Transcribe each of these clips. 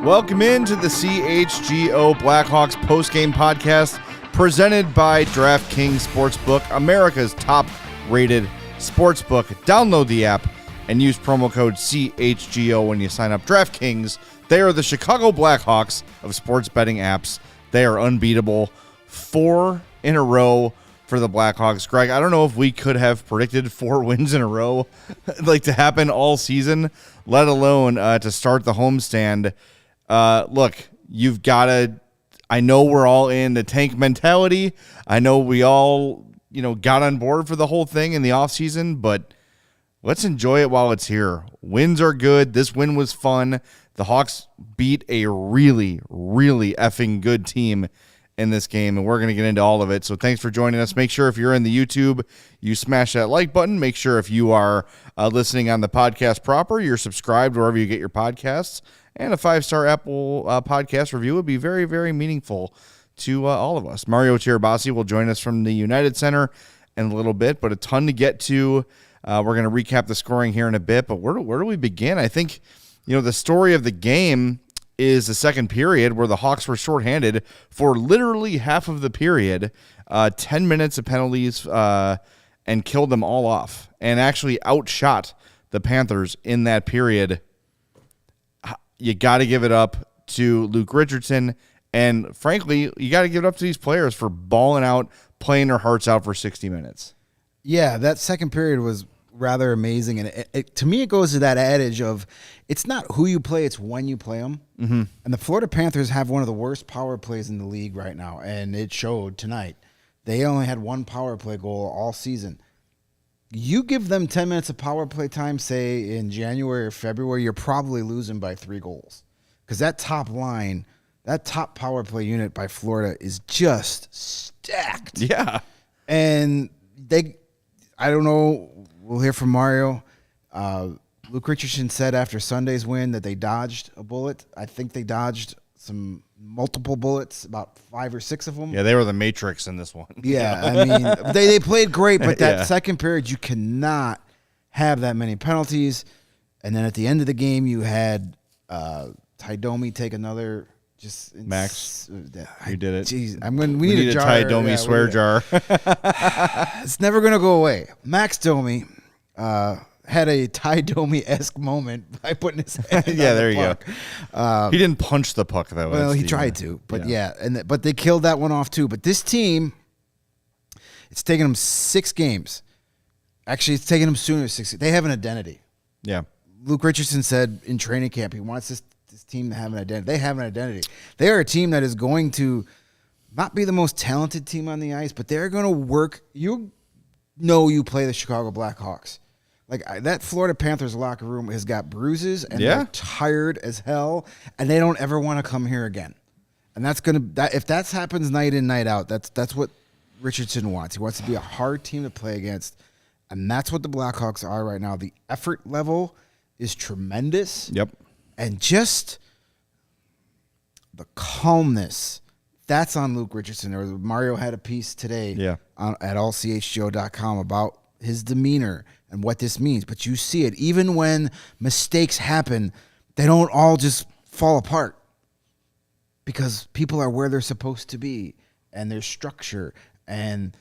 Welcome into the CHGO Blackhawks postgame podcast presented by DraftKings Sportsbook, America's top-rated sportsbook. Download the app and use promo code CHGO when you sign up. DraftKings, they are the Chicago Blackhawks of sports betting apps. They are unbeatable. 4 in a row for the Blackhawks. Greg, I don't know if we could have predicted 4 wins in a row like to happen all season, let alone to start the homestand. Look, you've got to, I know we're all in the tank mentality. I know we all, got on board for the whole thing in the offseason, but let's enjoy it while it's here. Wins are good. This win was fun. The Hawks beat a really, really effing good team in this game, and we're going to get into all of it. So thanks for joining us. Make sure if you're in the YouTube, you smash that like button. Make sure if you are listening on the podcast proper, you're subscribed wherever you get your podcasts. And a 5-star Apple podcast review would be very, very meaningful to all of us. Mario Tirabassi will join us from the United Center in a little bit, but a ton to get to. We're going to recap the scoring here in a bit, but where do we begin? I think, the story of the game is the second period where the Hawks were shorthanded for literally half of the period, 10 minutes of penalties, and killed them all off and actually outshot the Panthers in that period. You got to give it up to Luke Richardson, and frankly, you got to give it up to these players for balling out, playing their hearts out for 60 minutes. Yeah, that second period was rather amazing, and to me, it goes to that adage of it's not who you play, it's when you play them. Mm-hmm. And the Florida Panthers have one of the worst power plays in the league right now, and it showed tonight. They only had 1 power play goal all season. You give them 10 minutes of power play time, say in January or February, you're probably losing by 3 goals. Because that top line, that top power play unit by Florida is just stacked. Yeah. And I don't know, we'll hear from Mario. Luke Richardson said after Sunday's win that they dodged a bullet. I think they dodged multiple bullets, about 5 or 6 of them. Yeah, they were the Matrix in this one. Yeah, I mean, they played great, but that second period, you cannot have that many penalties. And then at the end of the game, you had Ty Domi take another. Max, you did it. Geez, we need a Ty Domi swear jar. It's never going to go away. Max Domi had a Ty Domi-esque moment by putting his hand on the puck. Go. He didn't punch the puck, though. Well, he tried to, but but they killed that one off, too. But this team, it's taken them 6 games. Actually, it's taken them sooner. 6. They have an identity. Yeah. Luke Richardson said in training camp he wants this team to have an identity. They have an identity. They are a team that is going to not be the most talented team on the ice, but they're going to work. You play the Chicago Blackhawks. Like that Florida Panthers locker room has got bruises and they're tired as hell, and they don't ever want to come here again. And if that happens night in, night out, that's what Richardson wants. He wants to be a hard team to play against, and that's what the Blackhawks are right now. The effort level is tremendous. Yep. And just the calmness, that's on Luke Richardson. Mario had a piece today at allchgo.com about his demeanor and what this means. But you see it. Even when mistakes happen, they don't all just fall apart because people are where they're supposed to be and there's structure. And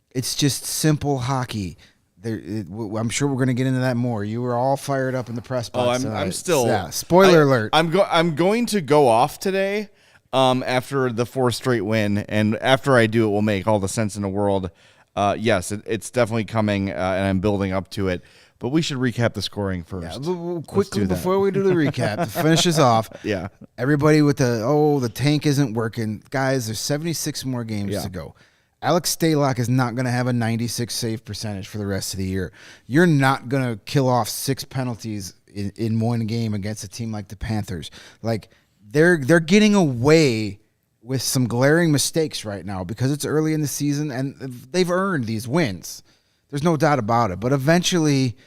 it's just simple hockey. I'm sure we're going to get into that more. You were all fired up in the press box. I'm still. Yeah, spoiler alert. I'm going to go off today after the 4th straight win, and after I do it, will make all the sense in the world. Yes, it's definitely coming, and I'm building up to it. But we should recap the scoring first. Yeah, quickly before we do the recap, to finish this off. Yeah. Everybody with the tank isn't working. Guys, there's 76 more games to go. Alex Stalock is not going to have a 96 save percentage for the rest of the year. You're not going to kill off 6 penalties in one game against a team like the Panthers. Like, they're getting away with some glaring mistakes right now because it's early in the season and they've earned these wins. There's no doubt about it. But eventually,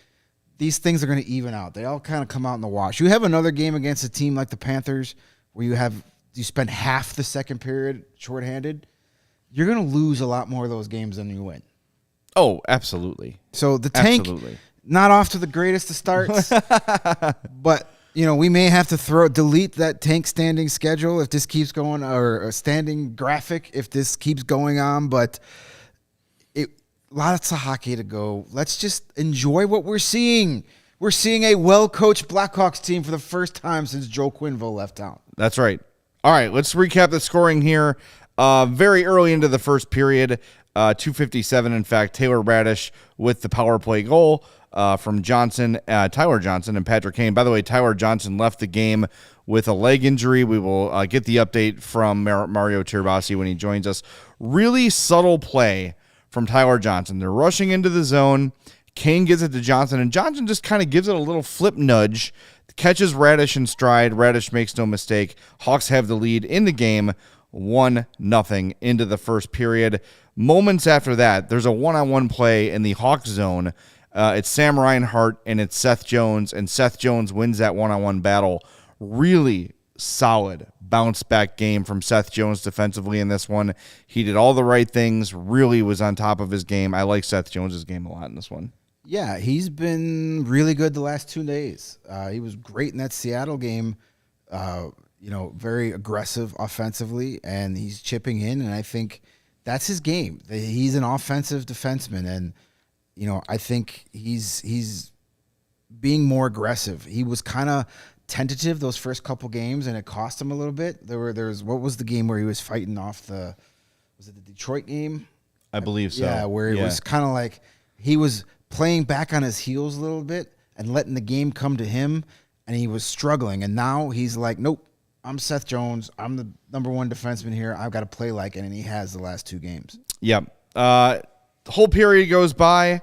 these things are going to even out. They all kind of come out in the wash. You have another game against a team like the Panthers where you spend half the second period shorthanded. You're going to lose a lot more of those games than you win. Oh, absolutely. So the tank, not off to the greatest of starts, but we may have to delete that tank standing schedule if this keeps going, or a standing graphic if this keeps going on. But lots of hockey to go. Let's just enjoy what we're seeing. We're seeing a well-coached Blackhawks team for the first time since Joe Quenneville left town. That's right. All right, let's recap the scoring here. Very early into the first period, 2:57, in fact, Taylor Raddysh with the power play goal from Tyler Johnson and Patrick Kane. By the way, Tyler Johnson left the game with a leg injury. We will get the update from Mario Tirabassi when he joins us. Really subtle play from Tyler Johnson. They're rushing into the zone. Kane gives it to Johnson, and Johnson just kind of gives it a little flip nudge, catches Raddysh in stride. Raddysh makes no mistake. Hawks have the lead in the game, 1-0 into the first period. Moments after that, there's a one-on-one play in the Hawks zone. It's Sam Reinhart and it's Seth Jones, and Seth Jones wins that one-on-one battle. Really solid bounce-back game from Seth Jones defensively in this one. He did all the right things, really was on top of his game. I like Seth Jones' game a lot in this one. Yeah, he's been really good the last 2 days. He was great in that Seattle game, very aggressive offensively, and he's chipping in, and I think that's his game. He's an offensive defenseman, and I think he's being more aggressive. He was kind of tentative those first couple games, and it cost him a little bit. There's what was the game where he was fighting off was it the Detroit game? I believe so. Yeah, where it was kind of like he was playing back on his heels a little bit and letting the game come to him, and he was struggling. And now he's like, nope, I'm Seth Jones. I'm the number 1 defenseman here. I've got to play like it, and he has the last 2 games. Yep. The whole period goes by.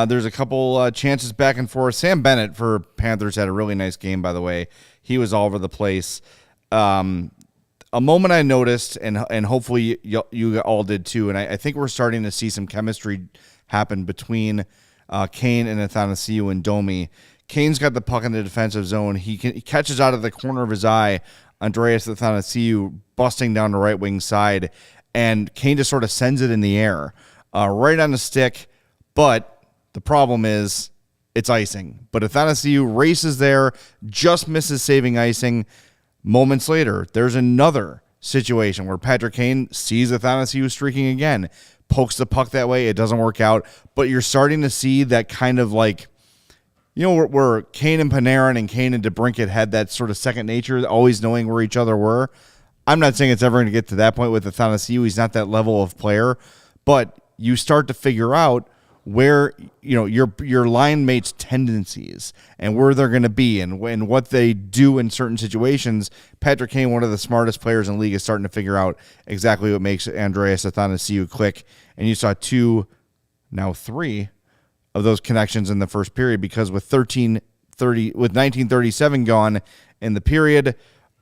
There's a couple chances back and forth. Sam Bennett for Panthers had a really nice game, by the way. He was all over the place. A moment I noticed, and hopefully you all did too, and I think we're starting to see some chemistry happen between Kane and Athanasiou and Domi. Kane's got the puck in the defensive zone. He catches out of the corner of his eye Andreas Athanasiou busting down the right wing side, and Kane just sort of sends it in the air, right on the stick, but the problem is it's icing. But Athanasiou races there, just misses saving icing. Moments later, there's another situation where Patrick Kane sees Athanasiou streaking again, pokes the puck that way. It doesn't work out. But you're starting to see that kind of like, where Kane and Panarin and Kane and DeBrincat had that sort of second nature, always knowing where each other were. I'm not saying it's ever going to get to that point with Athanasiou. He's not that level of player. But you start to figure out where your line mates' tendencies and where they're going to be and what they do in certain situations. Patrick Kane, one of the smartest players in the league, is starting to figure out exactly what makes Andreas Athanasiou click. And you saw 2, now 3 of those connections in the first period, because with 19:37 gone in the period,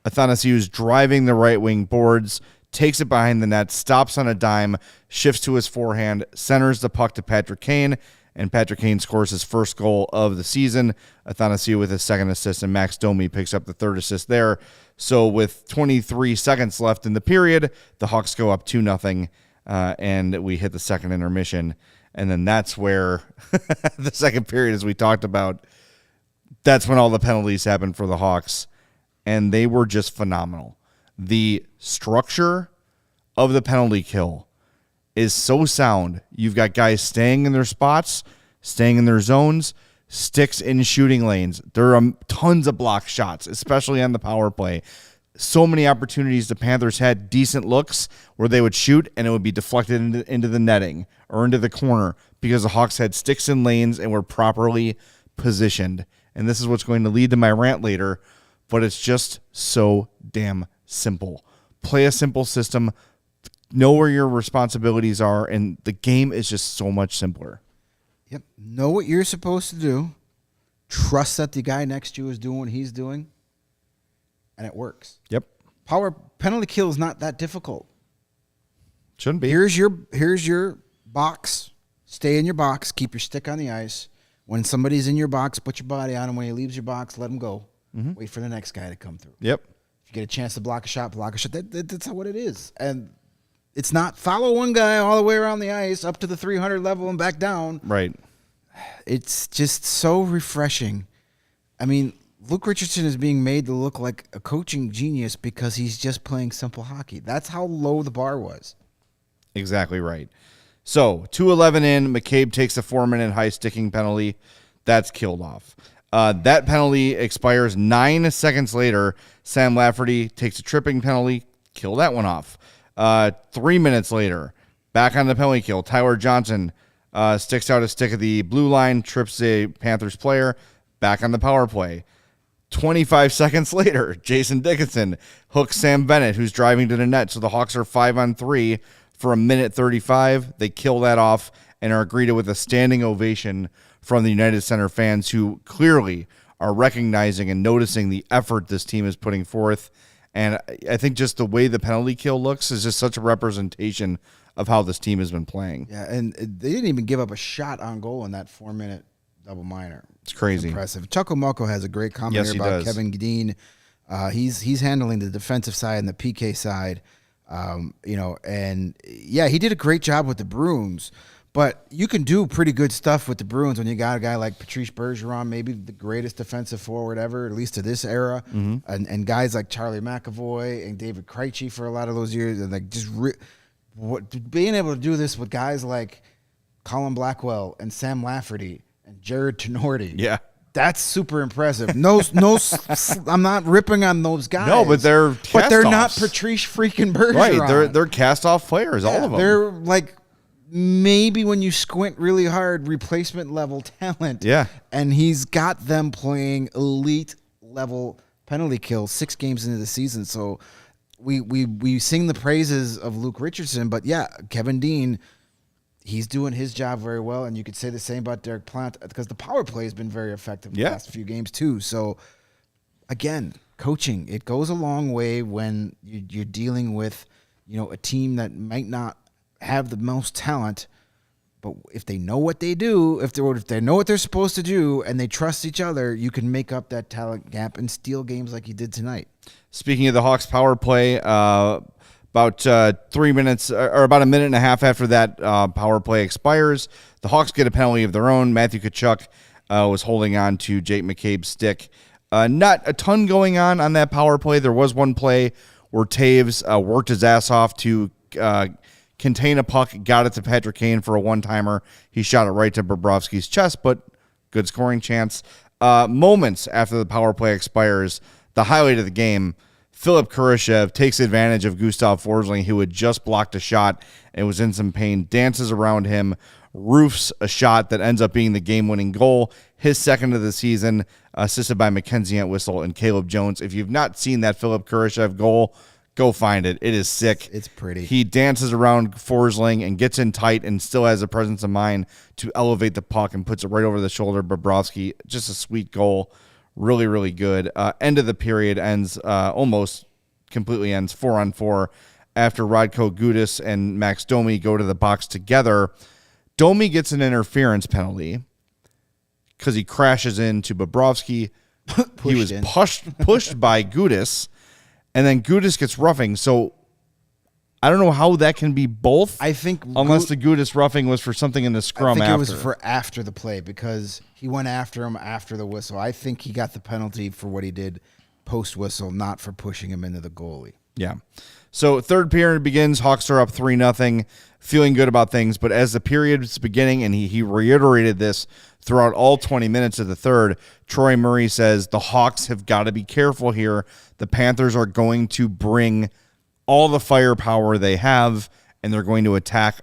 Athanasiou's driving the right wing boards, takes it behind the net, stops on a dime, shifts to his forehand, centers the puck to Patrick Kane, and Patrick Kane scores his first goal of the season. Athanasiou with his second assist, and Max Domi picks up the third assist there. So with 23 seconds left in the period, the Hawks go up 2-0, and we hit the second intermission. And then that's where the second period, as we talked about, that's when all the penalties happened for the Hawks, and they were just phenomenal. The structure of the penalty kill is so sound. You've got guys staying in their spots, staying in their zones, sticks in shooting lanes. There are tons of block shots, especially on the power play. So many opportunities the Panthers had, decent looks where they would shoot and it would be deflected into the netting or into the corner because the Hawks had sticks in lanes and were properly positioned. And this is what's going to lead to my rant later, but it's just so damn simple. Play a simple system. know where your responsibilities are, and the game is just so much simpler. Yep. Know what you're supposed to do. Trust that the guy next to you is doing what he's doing, and it works. Yep. Power penalty kill is not that difficult. Shouldn't be. Here's your box. Stay in your box. Keep your stick on the ice. When somebody's in your box, put your body on him. When he leaves your box, let him go. Wait for the next guy to come through. Yep. If you get a chance to block a shot, block a shot. That's what it is. And it's not follow one guy all the way around the ice up to the 300 level and back down. Right. It's just so refreshing. I mean, Luke Richardson is being made to look like a coaching genius because he's just playing simple hockey. That's how low the bar was. Exactly right. So, 2:11 in, McCabe takes a 4-minute high sticking penalty. That's killed off. That penalty expires 9 seconds later. Sam Lafferty takes a tripping penalty. Kill that one off. 3 minutes later, back on the penalty kill, Tyler Johnson sticks out a stick at the blue line, trips a Panthers player, back on the power play. 25 seconds later, Jason Dickinson hooks Sam Bennett, who's driving to the net. So the Hawks are 5-on-3 for 1:35. They kill that off and are greeted with a standing ovation from the United Center fans, who clearly are recognizing and noticing the effort this team is putting forth. And I think just the way the penalty kill looks is just such a representation of how this team has been playing. Yeah, and they didn't even give up a shot on goal in that 4-minute double minor. It's crazy. Impressive. Chuck O'Malko has a great comment Yes, here he about does. Kevin Dean. He's handling the defensive side and the PK side. And yeah, he did a great job with the Bruins. But you can do pretty good stuff with the Bruins when you got a guy like Patrice Bergeron, maybe the greatest defensive forward ever, at least to this era, and guys like Charlie McAvoy and David Krejci for a lot of those years, and like just being able to do this with guys like Colin Blackwell and Sam Lafferty and Jared Tenorti. Yeah. That's super impressive. No, I'm not ripping on those guys. No, but they're not cast-offs. Patrice freaking Bergeron. Right, they're cast-off players, all of them. They're like maybe when you squint really hard, replacement level talent. Yeah. And he's got them playing elite level penalty kills 6 games into the season. So we sing the praises of Luke Richardson, but yeah, Kevin Dean, he's doing his job very well, and you could say the same about Derek Plant because the power play has been very effective the last few games too. So again, coaching, it goes a long way when you're dealing with, a team that might not have the most talent, but if they know what they do, if they know what they're supposed to do, and they trust each other, you can make up that talent gap and steal games like you did tonight. Speaking of the Hawks power play, about 3 minutes or about a minute and a half after that power play expires, the Hawks get a penalty of their own. Matthew Tkachuk was holding on to Jake McCabe's stick. Not a ton going on that power play. There was one play where Taves worked his ass off to contain a puck, got it to Patrick Kane for a one-timer. He shot it right to Bobrovsky's chest, but good scoring chance. Moments after the power play expires, the highlight of the game, Philipp Kurashev takes advantage of Gustav Forsling, who had just blocked a shot and was in some pain, dances around him, roofs a shot that ends up being the game-winning goal, his second of the season, assisted by Mackenzie Entwistle and Caleb Jones. If you've not seen that Philipp Kurashev goal, go find it. It is sick. It's pretty. He dances around Forsling and gets in tight and still has the presence of mind to elevate the puck and puts it right over the shoulder of Bobrovsky. Just a sweet goal. Really, really good. End of the period ends, almost completely ends 4-on-4 after Radko Gudas and Max Domi go to the box together. Domi gets an interference penalty because he crashes into Bobrovsky. He was pushed by Gudas. And then Gudas gets roughing. So I don't know how that can be both. I think unless the Gudas roughing was for something in the scrum. I think after. it was for after the play because he went after him after the whistle. I think he got the penalty for what he did post whistle, not for pushing him into the goalie. Yeah. So third period begins. Hawks are up 3-0, feeling good about things. But as the period is beginning, and he reiterated this throughout all 20 minutes of the third, Troy Murray says the Hawks have got to be careful here. The Panthers are going to bring all the firepower they have, and they're going to attack.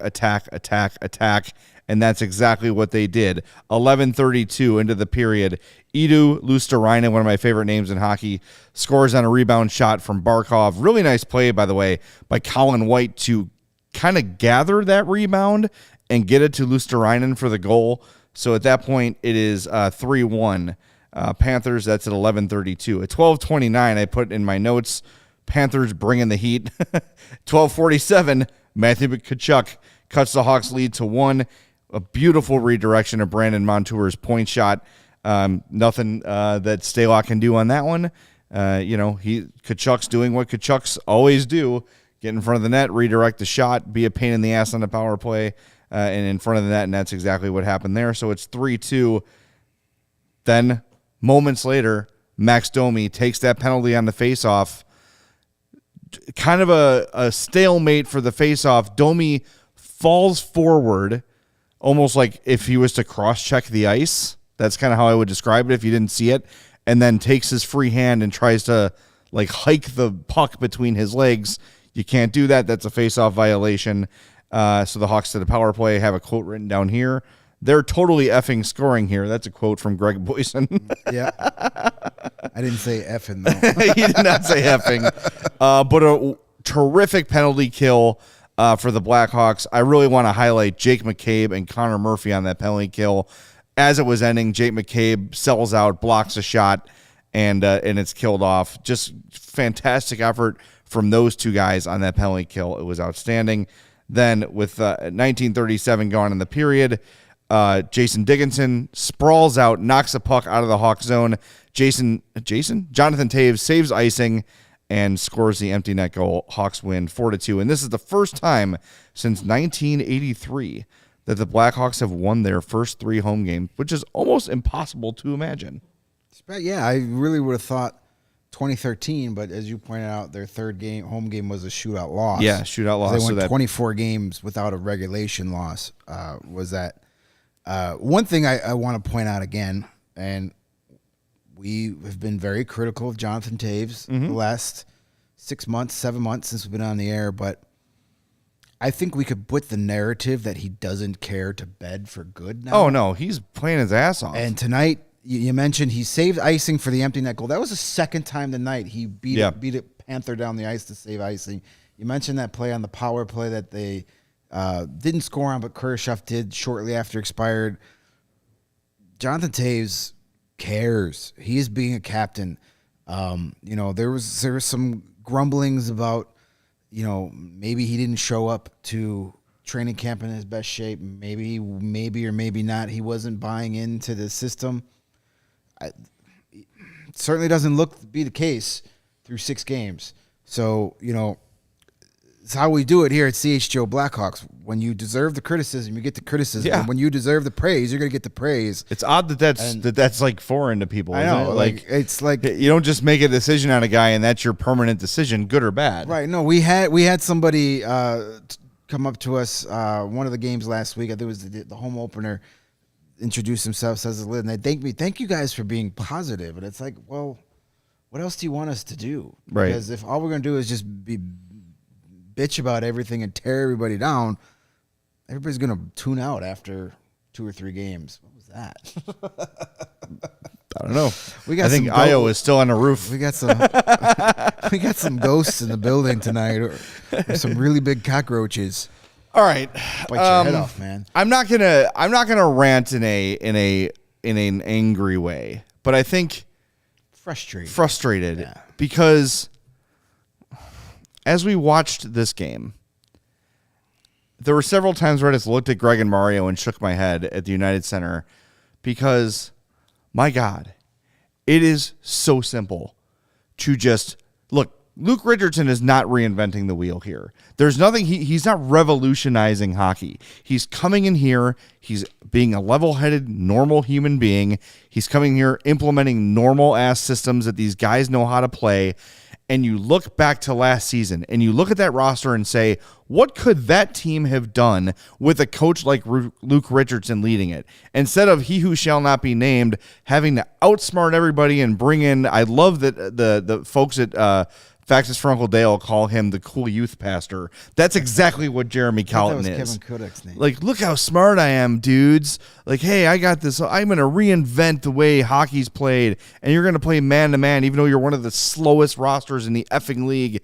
And that's exactly what they did. 11:32 into the period. Edu Luostarinen, one of my favorite names in hockey, scores on a rebound shot from Barkov. Really nice play, by the way, by Colin White to kind of gather that rebound and get it to Luosterainen for the goal. So at that point, it is 3-1 Panthers. That's at 11:32. At 12:29, I put in my notes, Panthers bringing the heat. 12:47, Matthew Tkachuk cuts the Hawks lead to 1. A beautiful redirection of Brandon Montour's point shot. Nothing that Stalock can do on that one. Tkachuk's doing what Tkachuks always do: get in front of the net, redirect the shot, be a pain in the ass on the power play, and in front of the net, and that's exactly what happened there. So it's 3-2. Then, moments later, Max Domi takes that penalty on the faceoff. Kind of a stalemate for the faceoff. Domi falls forward, almost like if he was to cross-check the ice. That's kind of how I would describe it if you didn't see it. And then takes his free hand and tries to hike the puck between his legs. You can't do that. That's a face-off violation. So the Hawks to the power play have a quote written down here. They're totally effing scoring here. That's a quote from Greg Boysen. Yeah. I didn't say effing, though. He did not say effing. But a terrific penalty kill for the Blackhawks. I really want to highlight Jake McCabe and Connor Murphy on that penalty kill. As it was ending, Jake McCabe sells out, blocks a shot, and it's killed off. Just fantastic effort from those two guys on that penalty kill. It was outstanding. Then with 19:37 gone in the period, Jason Dickinson sprawls out, knocks a puck out of the Hawk zone. Jonathan Taves saves icing and scores the empty net goal. Hawks win 4-2. And this is the first time since 1983 that the Blackhawks have won their first 3 home games, which is almost impossible to imagine. Yeah, I really would have thought 2013, but as you pointed out, their home game was a shootout loss. Yeah, shootout loss. They went 24 games without a regulation loss. Was that one thing I want to point out again, and we have been very critical of Jonathan Taves the last 7 months since we've been on the air, but I think we could put the narrative that he doesn't care to bed for good now. Oh, no, he's playing his ass off. And tonight, you mentioned he saved icing for the empty net goal. That was the second time tonight he beat a Panther down the ice to save icing. You mentioned that play on the power play that they didn't score on, but Kurashev did shortly after expired. Jonathan Taves cares. He is being a captain. There was some grumblings about, maybe he didn't show up to training camp in his best shape. Maybe or maybe not. He wasn't buying into the system. It certainly doesn't look to be the case through 6 games. So, it's how we do it here at CHGO Blackhawks. When you deserve the criticism, you get the criticism. Yeah. And when you deserve the praise, you're going to get the praise. It's odd that's like foreign to people. I know. Isn't it? It's like you don't just make a decision on a guy and that's your permanent decision, good or bad. Right. No, we had somebody come up to us one of the games last week. I think it was the home opener. Introduce himself, says the lid, and they thank me. Thank you guys for being positive. And it's like, well, what else do you want us to do? Right. Because if all we're going to do is just be bitch about everything and tear everybody down, everybody's going to tune out after 2 or 3 games. What was that? I don't know. I think Io is still on the roof. We got some ghosts in the building tonight, or some really big cockroaches. All right, Bite your head off, man. I'm not gonna rant in an angry way, but I think frustrated yeah. Because as we watched this game, there were several times where I just looked at Greg and Mario and shook my head at the United Center because, my God, it is so simple to just look. Luke Richardson is not reinventing the wheel here. There's nothing, he's not revolutionizing hockey. He's coming in here, he's being a level-headed, normal human being. He's coming here implementing normal-ass systems that these guys know how to play. And you look back to last season, and you look at that roster and say, what could that team have done with a coach like Luke Richardson leading it? Instead of he who shall not be named having to outsmart everybody and bring in, I love that the folks at Faxes for Uncle Dale call him the cool youth pastor. That's exactly what Jeremy Colleton is. Kevin Kudyk's name. Like, look how smart I am, dudes. Like, hey, I got this. I'm going to reinvent the way hockey's played, and you're going to play man-to-man, even though you're one of the slowest rosters in the effing league.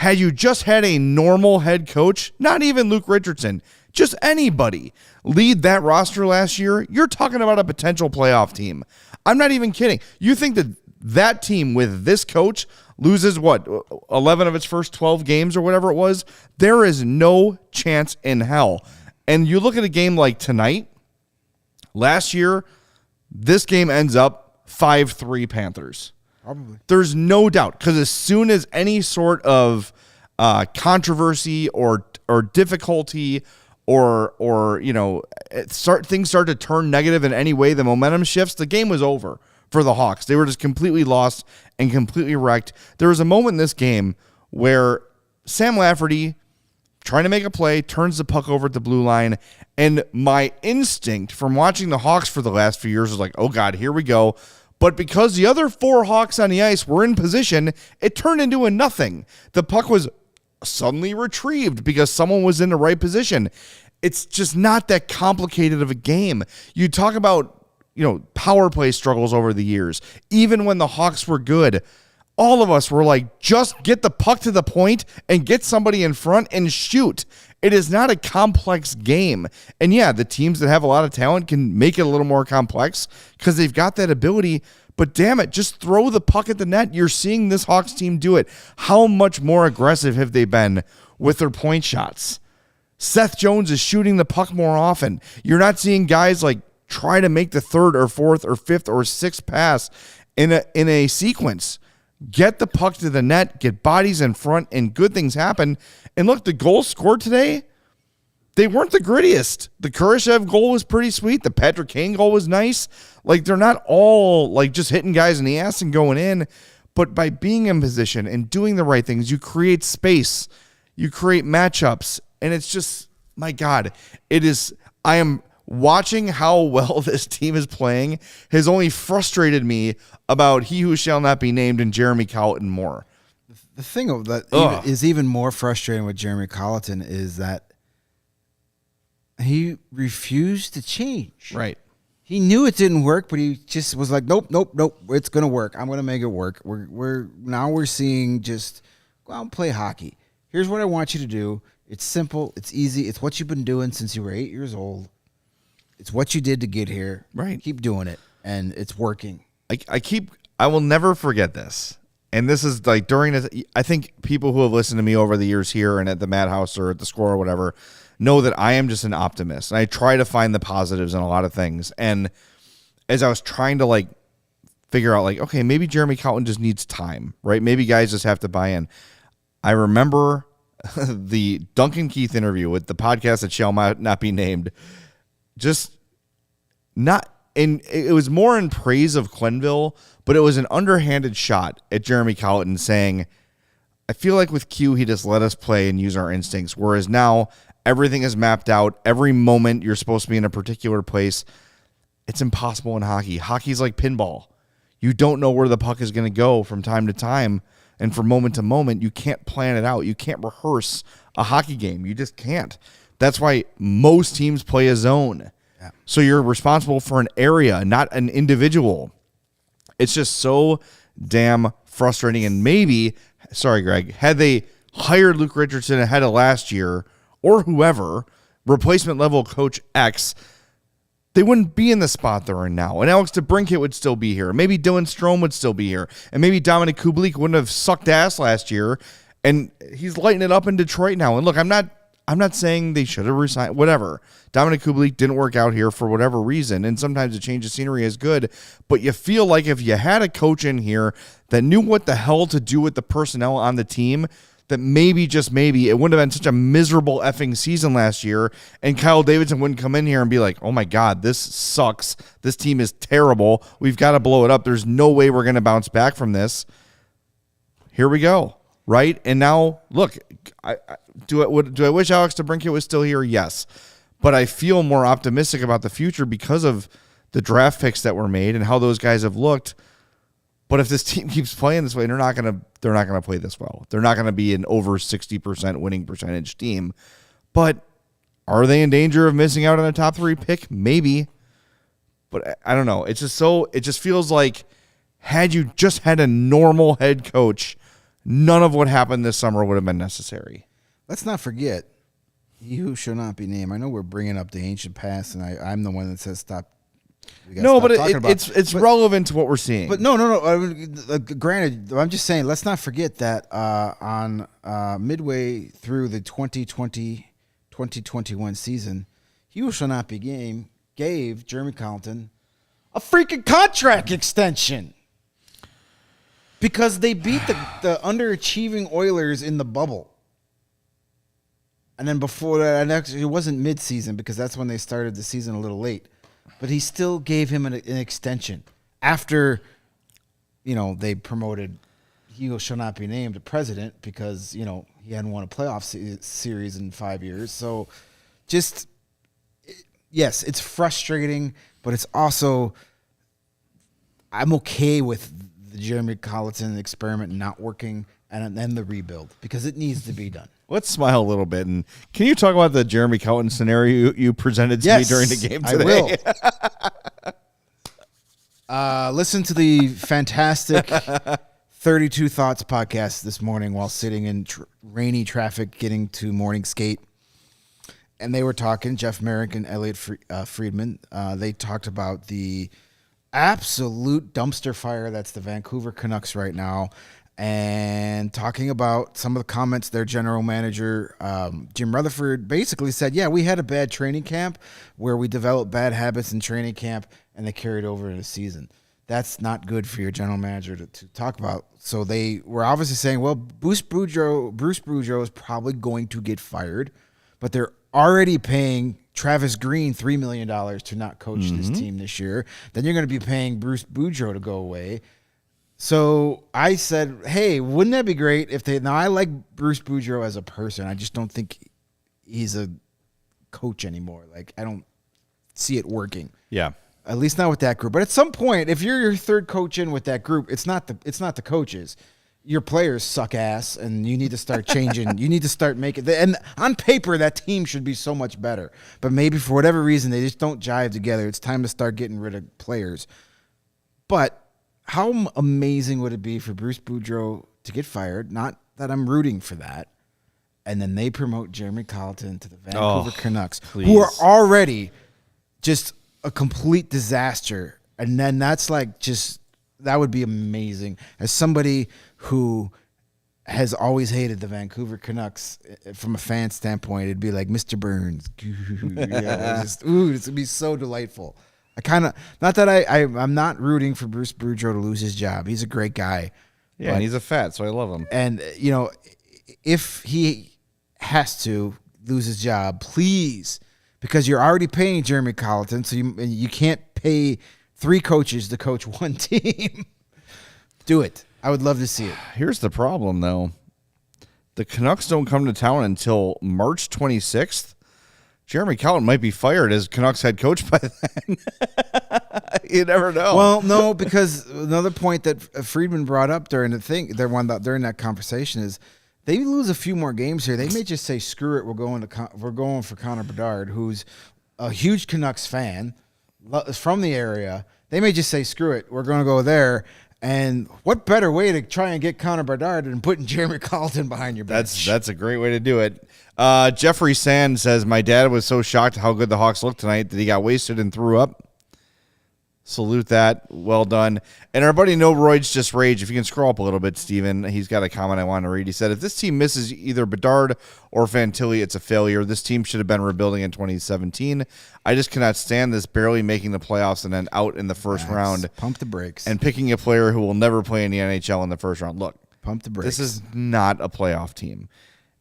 had you just had a normal head coach, not even Luke Richardson, just anybody lead that roster last year, you're talking about a potential playoff team. I'm not even kidding. You think that team with this coach loses, 11 of its first 12 games or whatever it was? There is no chance in hell. And you look at a game like tonight, last year, this game ends up 5-3 Panthers. Probably. There's no doubt, because as soon as any sort of controversy or difficulty or things start to turn negative in any way, the momentum shifts, the game was over for the Hawks. They were just completely lost and completely wrecked. There was a moment in this game where Sam Lafferty, trying to make a play, turns the puck over at the blue line, and my instinct from watching the Hawks for the last few years was like, oh God, here we go. But because the other 4 Hawks on the ice were in position, it turned into a nothing. The puck was suddenly retrieved because someone was in the right position. It's just not that complicated of a game. You talk about, power play struggles over the years. Even when the Hawks were good, all of us were like, just get the puck to the point and get somebody in front and shoot. It is not a complex game. And yeah, the teams that have a lot of talent can make it a little more complex because they've got that ability. But damn it, just throw the puck at the net. You're seeing this Hawks team do it. How much more aggressive have they been with their point shots? Seth Jones is shooting the puck more often. You're not seeing guys like try to make the 3rd or 4th or 5th or 6th pass in a sequence. Get the puck to the net, get bodies in front, and good things happen. And look, the goals scored today, they weren't the grittiest. The Kurashev goal was pretty sweet. The Patrick Kane goal was nice. Like, they're not all like just hitting guys in the ass and going in. But by being in position and doing the right things, you create space, you create matchups. And it's just, my God, I am watching how well this team is playing has only frustrated me about he who shall not be named and Jeremy Colleton more. The thing that is even more frustrating with Jeremy Colleton is that he refused to change. Right. He knew it didn't work, but he just was like, nope, it's going to work. I'm going to make it work. We're seeing just go out and play hockey. Here's what I want you to do. It's simple. It's easy. It's what you've been doing since you were 8 years old. It's what you did to get here. Right. Keep doing it, and it's working. I will never forget this. And this is like during this, I think people who have listened to me over the years here and at the Madhouse or at the Score or whatever know that I am just an optimist. And I try to find the positives in a lot of things. And as I was trying to figure out okay, maybe Jeremy Colleton just needs time, right? Maybe guys just have to buy in. I remember the Duncan Keith interview with the podcast that shall not be named. Just not in, it was more in praise of Quenneville, but it was an underhanded shot at Jeremy Colleton saying, I feel like with Q, he just let us play and use our instincts. Whereas now everything is mapped out. Every moment you're supposed to be in a particular place. It's impossible in hockey. Hockey's like pinball. You don't know where the puck is going to go from time to time. And from moment to moment, you can't plan it out. You can't rehearse a hockey game. You just can't. That's why most teams play a zone. Yeah. So you're responsible for an area, not an individual. It's just so damn frustrating. And maybe, sorry, Greg, had they hired Luke Richardson ahead of last year or whoever, replacement level coach X, they wouldn't be in the spot they're in now. And Alex DeBrincat would still be here. Maybe Dylan Strome would still be here. And maybe Dominic Kubalik wouldn't have sucked ass last year. And he's lighting it up in Detroit now. And look, I'm not saying they should have resigned, whatever. Dominic Kubalik didn't work out here for whatever reason, and sometimes a change of scenery is good, but you feel like if you had a coach in here that knew what the hell to do with the personnel on the team, that maybe, just maybe, it wouldn't have been such a miserable effing season last year, and Kyle Davidson wouldn't come in here and be like, oh my God, this sucks. This team is terrible. We've got to blow it up. There's no way we're going to bounce back from this. Here we go. Right? And now, look, do I wish Alex DeBrincat was still here? Yes. But I feel more optimistic about the future because of the draft picks that were made and how those guys have looked. But if this team keeps playing this way, they're not gonna play this well. They're not gonna be an over 60% winning percentage team. But are they in danger of missing out on a top 3 pick? Maybe. But I don't know. It just feels like had you just had a normal head coach, none of what happened this summer would have been necessary. Let's not forget, he who shall not be named. I know we're bringing up the ancient past, and I'm the one that says stop. No, but it's relevant to what we're seeing. But no. Granted, I'm just saying, let's not forget that on midway through the 2020-2021 season, he who shall not be named gave Jeremy Colleton a freaking contract extension because they beat the underachieving Oilers in the bubble. And then before that, and actually it wasn't mid-season because that's when they started the season a little late. But he still gave him an extension after, they promoted he who shall not be named the president because, he hadn't won a playoff series in 5 years. So yes, it's frustrating, but it's also, I'm okay with the Jeremy Colleton experiment not working and then the rebuild because it needs to be done. Let's smile a little bit. And can you talk about the Jeremy Colleton scenario you presented to me during the game today? I will. Listen to the fantastic 32 Thoughts podcast this morning while sitting in rainy traffic getting to morning skate. And they were talking, Jeff Merrick and Elliot Friedman. They talked about the absolute dumpster fire that's the Vancouver Canucks right now. And talking about some of the comments their general manager, Jim Rutherford, basically said, yeah, we had a bad training camp where we developed bad habits in training camp and they carried over into the season. That's not good for your general manager to talk about. So they were obviously saying, well, Bruce Boudreau is probably going to get fired, but they're already paying Travis Green $3 million to not coach this team this year. Then you're going to be paying Bruce Boudreau to go away. So I said, hey, wouldn't that be great if now I like Bruce Boudreau as a person. I just don't think he's a coach anymore. Like, I don't see it working. Yeah. At least not with that group. But at some point, if you're your third coach in with that group, it's not the coaches. Your players suck ass, and you need to start changing. You need to start making – and on paper, that team should be so much better. But maybe for whatever reason, they just don't jive together. It's time to start getting rid of players. But – how amazing would it be for Bruce Boudreau to get fired? Not that I'm rooting for that. And then they promote Jeremy Colleton to the Vancouver Canucks, who are already just a complete disaster. And then that's that would be amazing. As somebody who has always hated the Vancouver Canucks from a fan standpoint, it'd be like Mr. Burns. This would be so delightful. Not that I'm not rooting for Bruce Boudreau to lose his job. He's a great guy. Yeah, and he's a fat, so I love him. And, if he has to lose his job, please, because you're already paying Jeremy Colleton, so you can't pay 3 coaches to coach one team. Do it. I would love to see it. Here's the problem, though. The Canucks don't come to town until March 26th. Jeremy Colleton might be fired as Canucks head coach by then. You never know. Well, no, because another point that Friedman brought up during during that conversation is they lose a few more games here. They may just say, "Screw it, we're going for Connor Bedard," who's a huge Canucks fan, from the area. They may just say, "Screw it, we're going to go there." And what better way to try and get Connor Bedard than putting Jeremy Colleton behind your bench? That's a great way to do it. Jeffrey Sand says, my dad was so shocked at how good the Hawks looked tonight that he got wasted and threw up. Salute that. Well done. And our buddy No Roids Just Rage, if you can scroll up a little bit, Steven, he's got a comment I want to read. He said, if this team misses either Bedard or Fantilli, it's a failure. This team should have been rebuilding in 2017. I just cannot stand this barely making the playoffs and then out in the first round. Pump the brakes. And picking a player who will never play in the NHL in the first round. Look, pump the brakes. This is not a playoff team.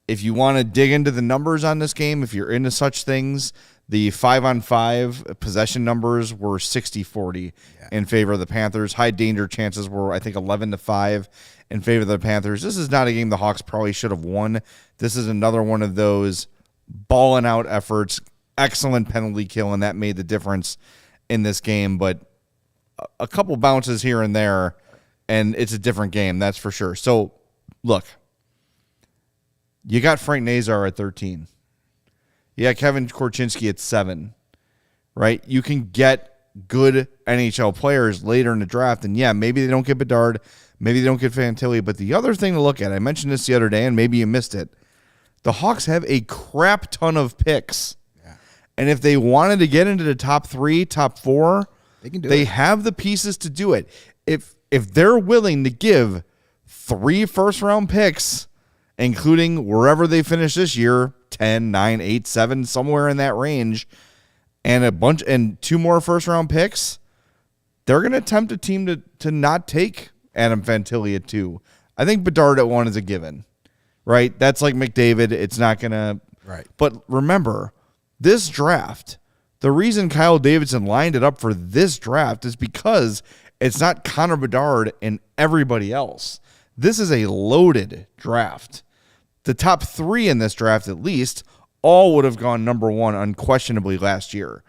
If you want to dig into the numbers on this game, if you're into such things, the 5-on-5 possession numbers were 60-40 in favor of the Panthers. High danger chances were, I think, 11-5 in favor of the Panthers. This is not a game the Hawks probably should have won. This is another one of those balling out efforts, excellent penalty kill, and that made the difference in this game. But a couple bounces here and there, and it's a different game, that's for sure. So, look, you got Frank Nazar at 13. You got Kevin Korchinski at 7, right? You can get good NHL players later in the draft, and yeah, maybe they don't get Bedard, Maybe they don't get Fantilli. But the other thing to look at, I mentioned this the other day, and maybe you missed it. The Hawks have a crap ton of picks. Yeah. And if they wanted to get into the top 3, top 4, they have the pieces to do it. If they're willing to give 3 first-round picks, including wherever they finish this year, 10, 9, 8, 7, somewhere in that range, and 2 more first-round picks, they're going to tempt a team to not take Adam Fantilli at 2. I think Bedard at 1 is a given. Right? That's like McDavid. It's not going to. Right. But remember, this draft, the reason Kyle Davidson lined it up for this draft is because it's not Connor Bedard and everybody else. This is a loaded draft. The top 3 in this draft, at least, all would have gone number 1 unquestionably last year.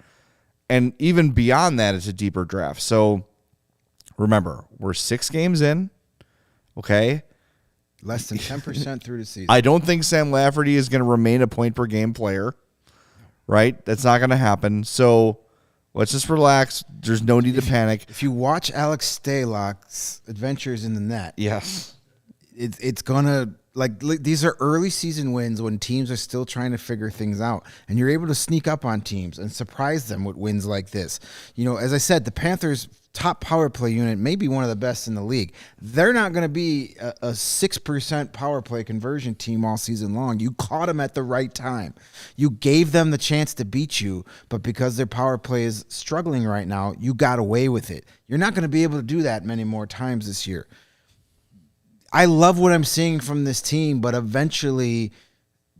And even beyond that, it's a deeper draft. So remember, we're 6 games in. Okay. Less than 10% through the season. I don't think Sam Lafferty is going to remain a point-per-game player, right? That's not going to happen. So let's just relax. There's no need to panic. If you watch Alex Stalock's adventures in the net, yes, it's going to, like these are early season wins when teams are still trying to figure things out, and you're able to sneak up on teams and surprise them with wins like this. You know, as I said, the Panthers' top power play unit may be one of the best in the league. They're not going to be a 6% power play conversion team all season long. You caught them at the right time. You gave them the chance to beat you, but because their power play is struggling right now, you got away with it. You're not going to be able to do that many more times this year. I love what I'm seeing from this team, but eventually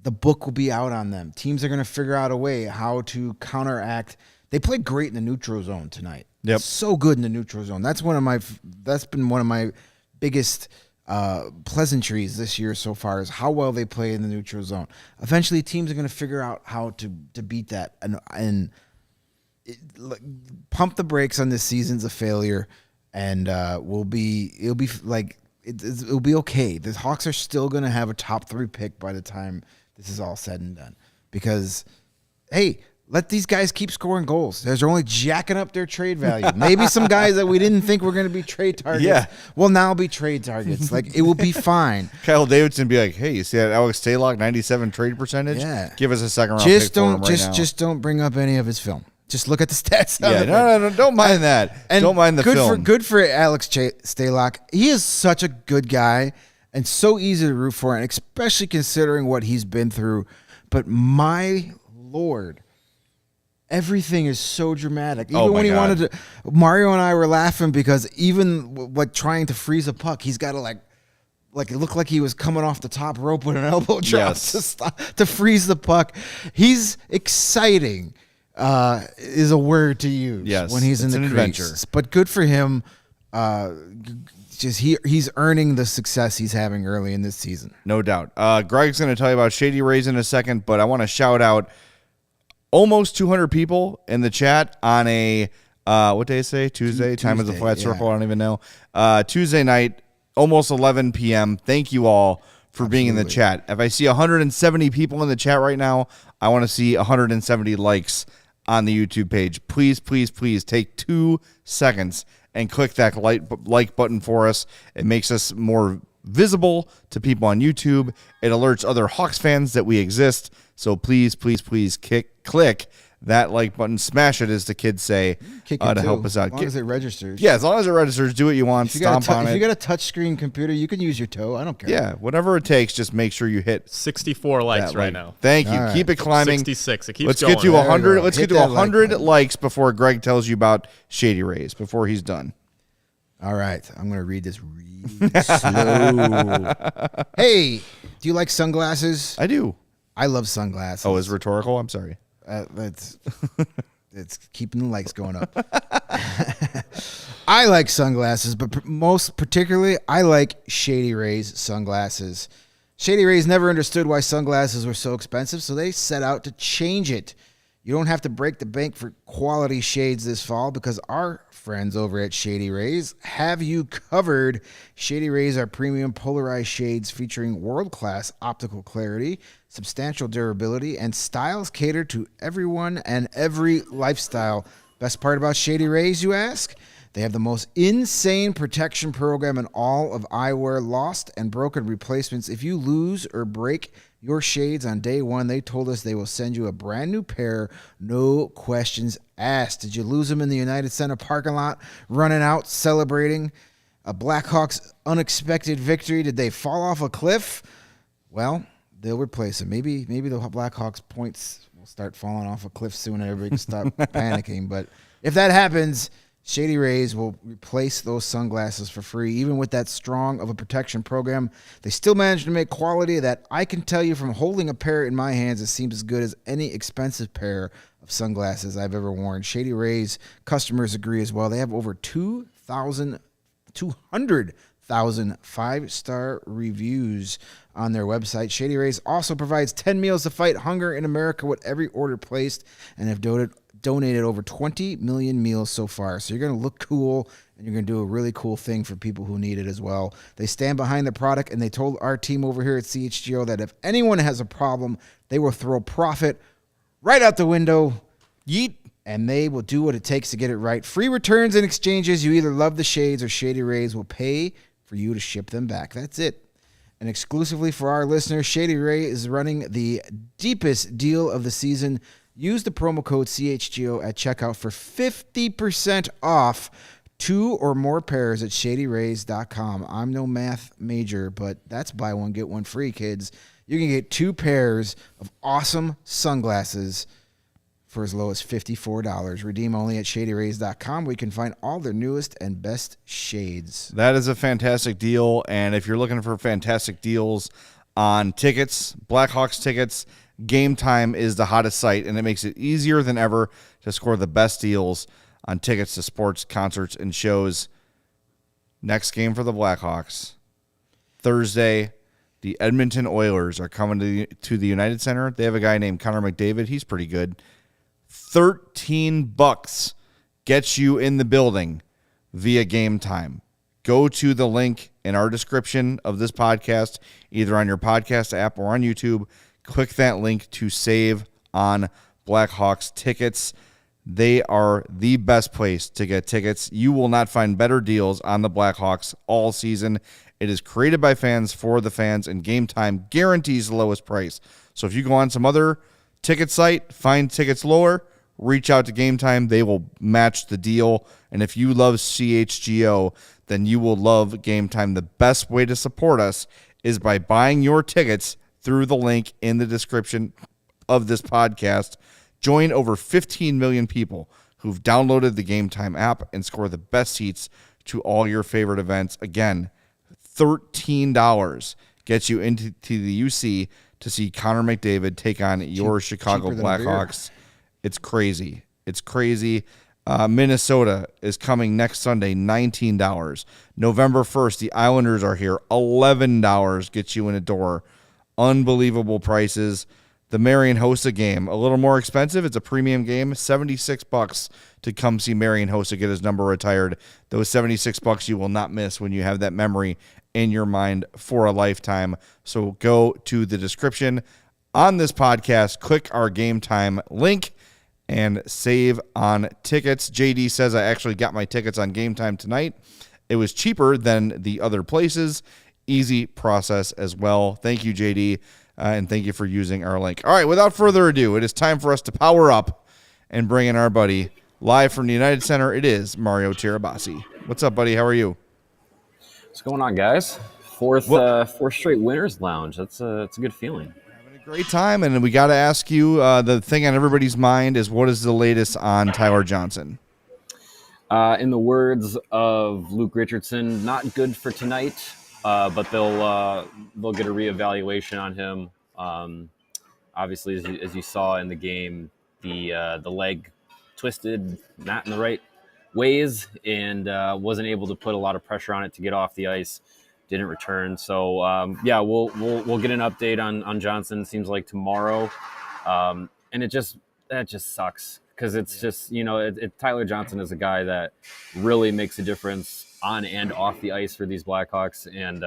the book will be out on them. Teams are going to figure out a way how to counteract. They played great in the neutral zone tonight. Yep. So good in the neutral zone. That's been one of my biggest pleasantries this year so far is how well they play in the neutral zone. Eventually, teams are going to figure out how to beat that and pump the brakes on this season's a failure, and it'll be okay. The Hawks are still going to have a top 3 pick by the time this is all said and done because, hey, let these guys keep scoring goals. They're only jacking up their trade value. Maybe some guys that we didn't think were going to be trade targets will now be trade targets. Like, it will be fine. Kyle Davidson be like, hey, you see that Alex Stalock 97 trade percentage? Yeah. Give us a second round pick for him right now. Just don't bring up any of his film. Just look at the stats. Yeah, no, don't mind that. And don't mind the film. Good for Alex Stalock. He is such a good guy and so easy to root for, and especially considering what he's been through. But my Lord, everything is so dramatic. Even when he wanted to, Mario and I were laughing because even like trying to freeze a puck, he's got to like it looked like he was coming off the top rope with an elbow drop to freeze the puck. He's exciting. Is a word to use when he's in the crease. Adventure. But good for him. He's earning the success he's having early in this season. No doubt. Greg's going to tell you about Shady Rays in a second, but I want to shout out almost 200 people in the chat on a what day is it? Tuesday. Time of the flat circle. I don't even know. Tuesday night, almost 11 p.m. Thank you all for being in the chat. If I see 170 people in the chat right now, I want to see 170 likes on the YouTube page. Please, please, please take 2 seconds and click that like button for us. It makes us more visible to people on YouTube. It alerts other Hawks fans that we exist. So please, please, please click that like button. Smash it, as the kids say, to help us out. As long as it registers. Yeah, as long as it registers, do what you want. Stomp on it. If you got a touchscreen computer, you can use your toe. I don't care. Yeah, whatever it takes, just make sure you hit 64 likes right now. Thank you. Keep it climbing. 66. It keeps Let's going. get to 100. Let's get to 100 likes before Greg tells you about Shady Rays, before he's done. All right. I'm going to read this really slow. Hey, do you like sunglasses? I do. I love sunglasses. Oh, is rhetorical? I'm sorry. It's keeping the likes going up. I like sunglasses, but most particularly, I like Shady Rays sunglasses. Shady Rays never understood why sunglasses were so expensive, so they set out to change it. You don't have to break the bank for quality shades this fall because our friends over at Shady Rays have you covered. Shady Rays are premium polarized shades featuring world-class optical clarity, substantial durability, and styles catered to everyone and every lifestyle. Best part about Shady Rays, you ask? They have the most insane protection program in all of eyewear, lost and broken replacements. If you lose or break your shades on day one, they told us they will send you a brand new pair, no questions asked. Did you lose them in the United Center parking lot, running out, celebrating a Blackhawks unexpected victory? Did they fall off a cliff? Well, they'll replace them. Maybe the Blackhawks points will start falling off a cliff soon and everybody can stop panicking. But if that happens, Shady Rays will replace those sunglasses for free. Even with that strong of a protection program, they still manage to make quality that I can tell you from holding a pair in my hands, it seems as good as any expensive pair of sunglasses I've ever worn. Shady Rays customers agree as well. They have over 200,000 5-star reviews on their website. Shady Rays also provides 10 meals to fight hunger in America with every order placed, and have donated over 20 million meals so far. So you're going to look cool, and you're going to do a really cool thing for people who need it as well. They stand behind the product, and they told our team over here at CHGO that if anyone has a problem, they will throw profit right out the window. Yeet. And they will do what it takes to get it right. Free returns and exchanges. You either love the shades or Shady Rays will pay for you to ship them back. That's it. And exclusively for our listeners, Shady Ray is running the deepest deal of the season. Use the promo code CHGO at checkout for 50% off 2 or more pairs at shadyrays.com. I'm no math major, but that's buy one, get one free, kids. You can get 2 pairs of awesome sunglasses for as low as $54. Redeem only at shadyrays.com, where you can find all their newest and best shades. That is a fantastic deal, and if you're looking for fantastic deals on tickets, Blackhawks tickets, Game Time is the hottest site, and it makes it easier than ever to score the best deals on tickets to sports, concerts, and shows. Next game for the Blackhawks, Thursday, the Edmonton Oilers are coming to the United Center. They have a guy named Connor McDavid. He's pretty good. $13 gets you in the building via Game Time. Go to the link in our description of this podcast, either on your podcast app or on YouTube. Click that link to save on Blackhawks tickets. They are the best place to get tickets. You will not find better deals on the Blackhawks all season. It is created by fans for the fans, and Game Time guarantees the lowest price. So if you go on some other ticket site, find tickets lower, reach out to Game Time. They will match the deal. And if you love CHGO, then you will love Game Time. The best way to support us is by buying your tickets through the link in the description of this podcast. Join over 15 million people who've downloaded the Game Time app and score the best seats to all your favorite events. Again, $13 gets you into the UC to see Connor McDavid take on your Chicago Blackhawks. It's crazy. It's crazy. Minnesota is coming next Sunday, $19. November 1st, the Islanders are here. $11 gets you in a door. Unbelievable prices. The Marian Hossa game, a little more expensive. It's a premium game, $76 to come see Marian Hossa get his number retired. Those $76 you will not miss when you have that memory in your mind for a lifetime. So go to the description on this podcast, click our Game Time link, and save on tickets. JD says I actually got my tickets on Game Time tonight. It was cheaper than the other places. Easy process as well. Thank you, JD, and thank you for using our link. All right, without further ado, it is time for us to power up and bring in our buddy live from the United Center. It is Mario Tirabassi. What's up, buddy? How are you? What's going on, guys? Fourth straight winners lounge. It's a good feeling. Having a great time, and we got to ask you, the thing on everybody's mind is, what is the latest on Tyler Johnson? In the words of Luke Richardson, not good for tonight, but they'll get a reevaluation on him. Obviously, as you saw in the game, the leg twisted, not in the right ways, and wasn't able to put a lot of pressure on it to get off the ice. Didn't return. So we'll get an update on Johnson. Seems like tomorrow, and that just sucks because it's just Tyler Johnson is a guy that really makes a difference on and off the ice for these Blackhawks, and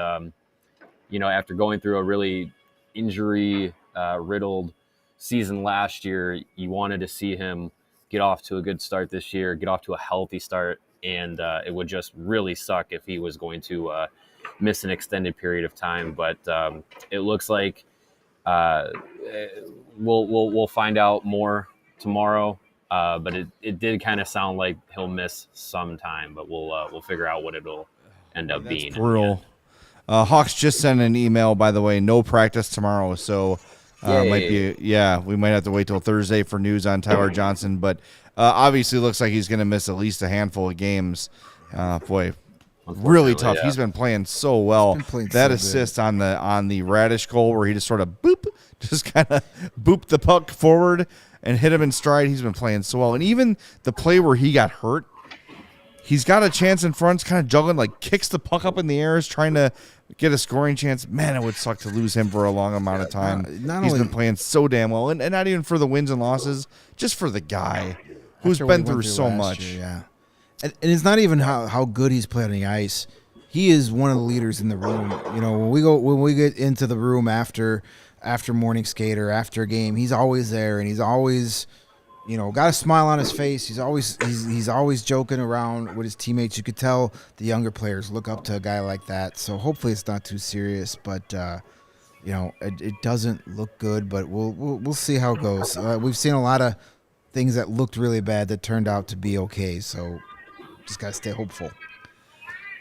after going through a really injury riddled season last year, you wanted to see him get off to a good start this year, get off to a healthy start, and it would just really suck if he was going to miss an extended period of time. But it looks like we'll find out more tomorrow. But it did kind of sound like he'll miss some time, but we'll figure out what it'll end up being. That's brutal. Hawks just sent an email, by the way, no practice tomorrow, so we might have to wait till Thursday for news on Tyler Johnson, but obviously looks like he's going to miss at least a handful of games. Boy, really tough. Yeah. He's been playing so well. That so assist on the Raddysh goal where he just sort of kind of booped the puck forward and hit him in stride. He's been playing so well, and even the play where he got hurt, he's got a chance in front, kind of juggling, like kicks the puck up in the air, is trying to get a scoring chance. Man, it would suck to lose him for a long amount of time. He's been playing so damn well, and not even for the wins and losses, just for the guy who's been through so much. Year, and it's not even how good he's played on the ice. He is one of the leaders in the room. You know, when we get into the room after morning skate or after a game, he's always there, and he's always, you know, got a smile on his face. He's always joking around with his teammates. You could tell the younger players look up to a guy like that. So hopefully it's not too serious, but you know, it doesn't look good. But we'll see how it goes. We've seen a lot of things that looked really bad that turned out to be okay. So just gotta stay hopeful.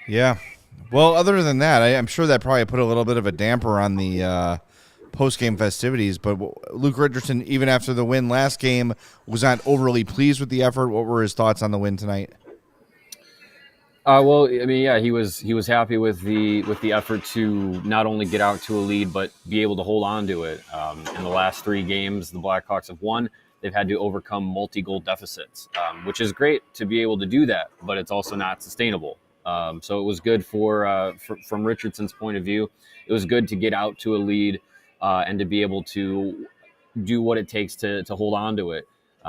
Yeah. Well, other than that, I'm sure that probably put a little bit of a damper on the post-game festivities, but Luke Richardson, even after the win last game, was not overly pleased with the effort. What were his thoughts on the win tonight? Well, I mean, yeah, he was happy with the effort to not only get out to a lead, but be able to hold on to it. In the last 3 games the Blackhawks have won, they've had to overcome multi-goal deficits, which is great to be able to do that, but it's also not sustainable. So it was good from Richardson's point of view. It was good to get out to a lead and to be able to do what it takes to hold on to it.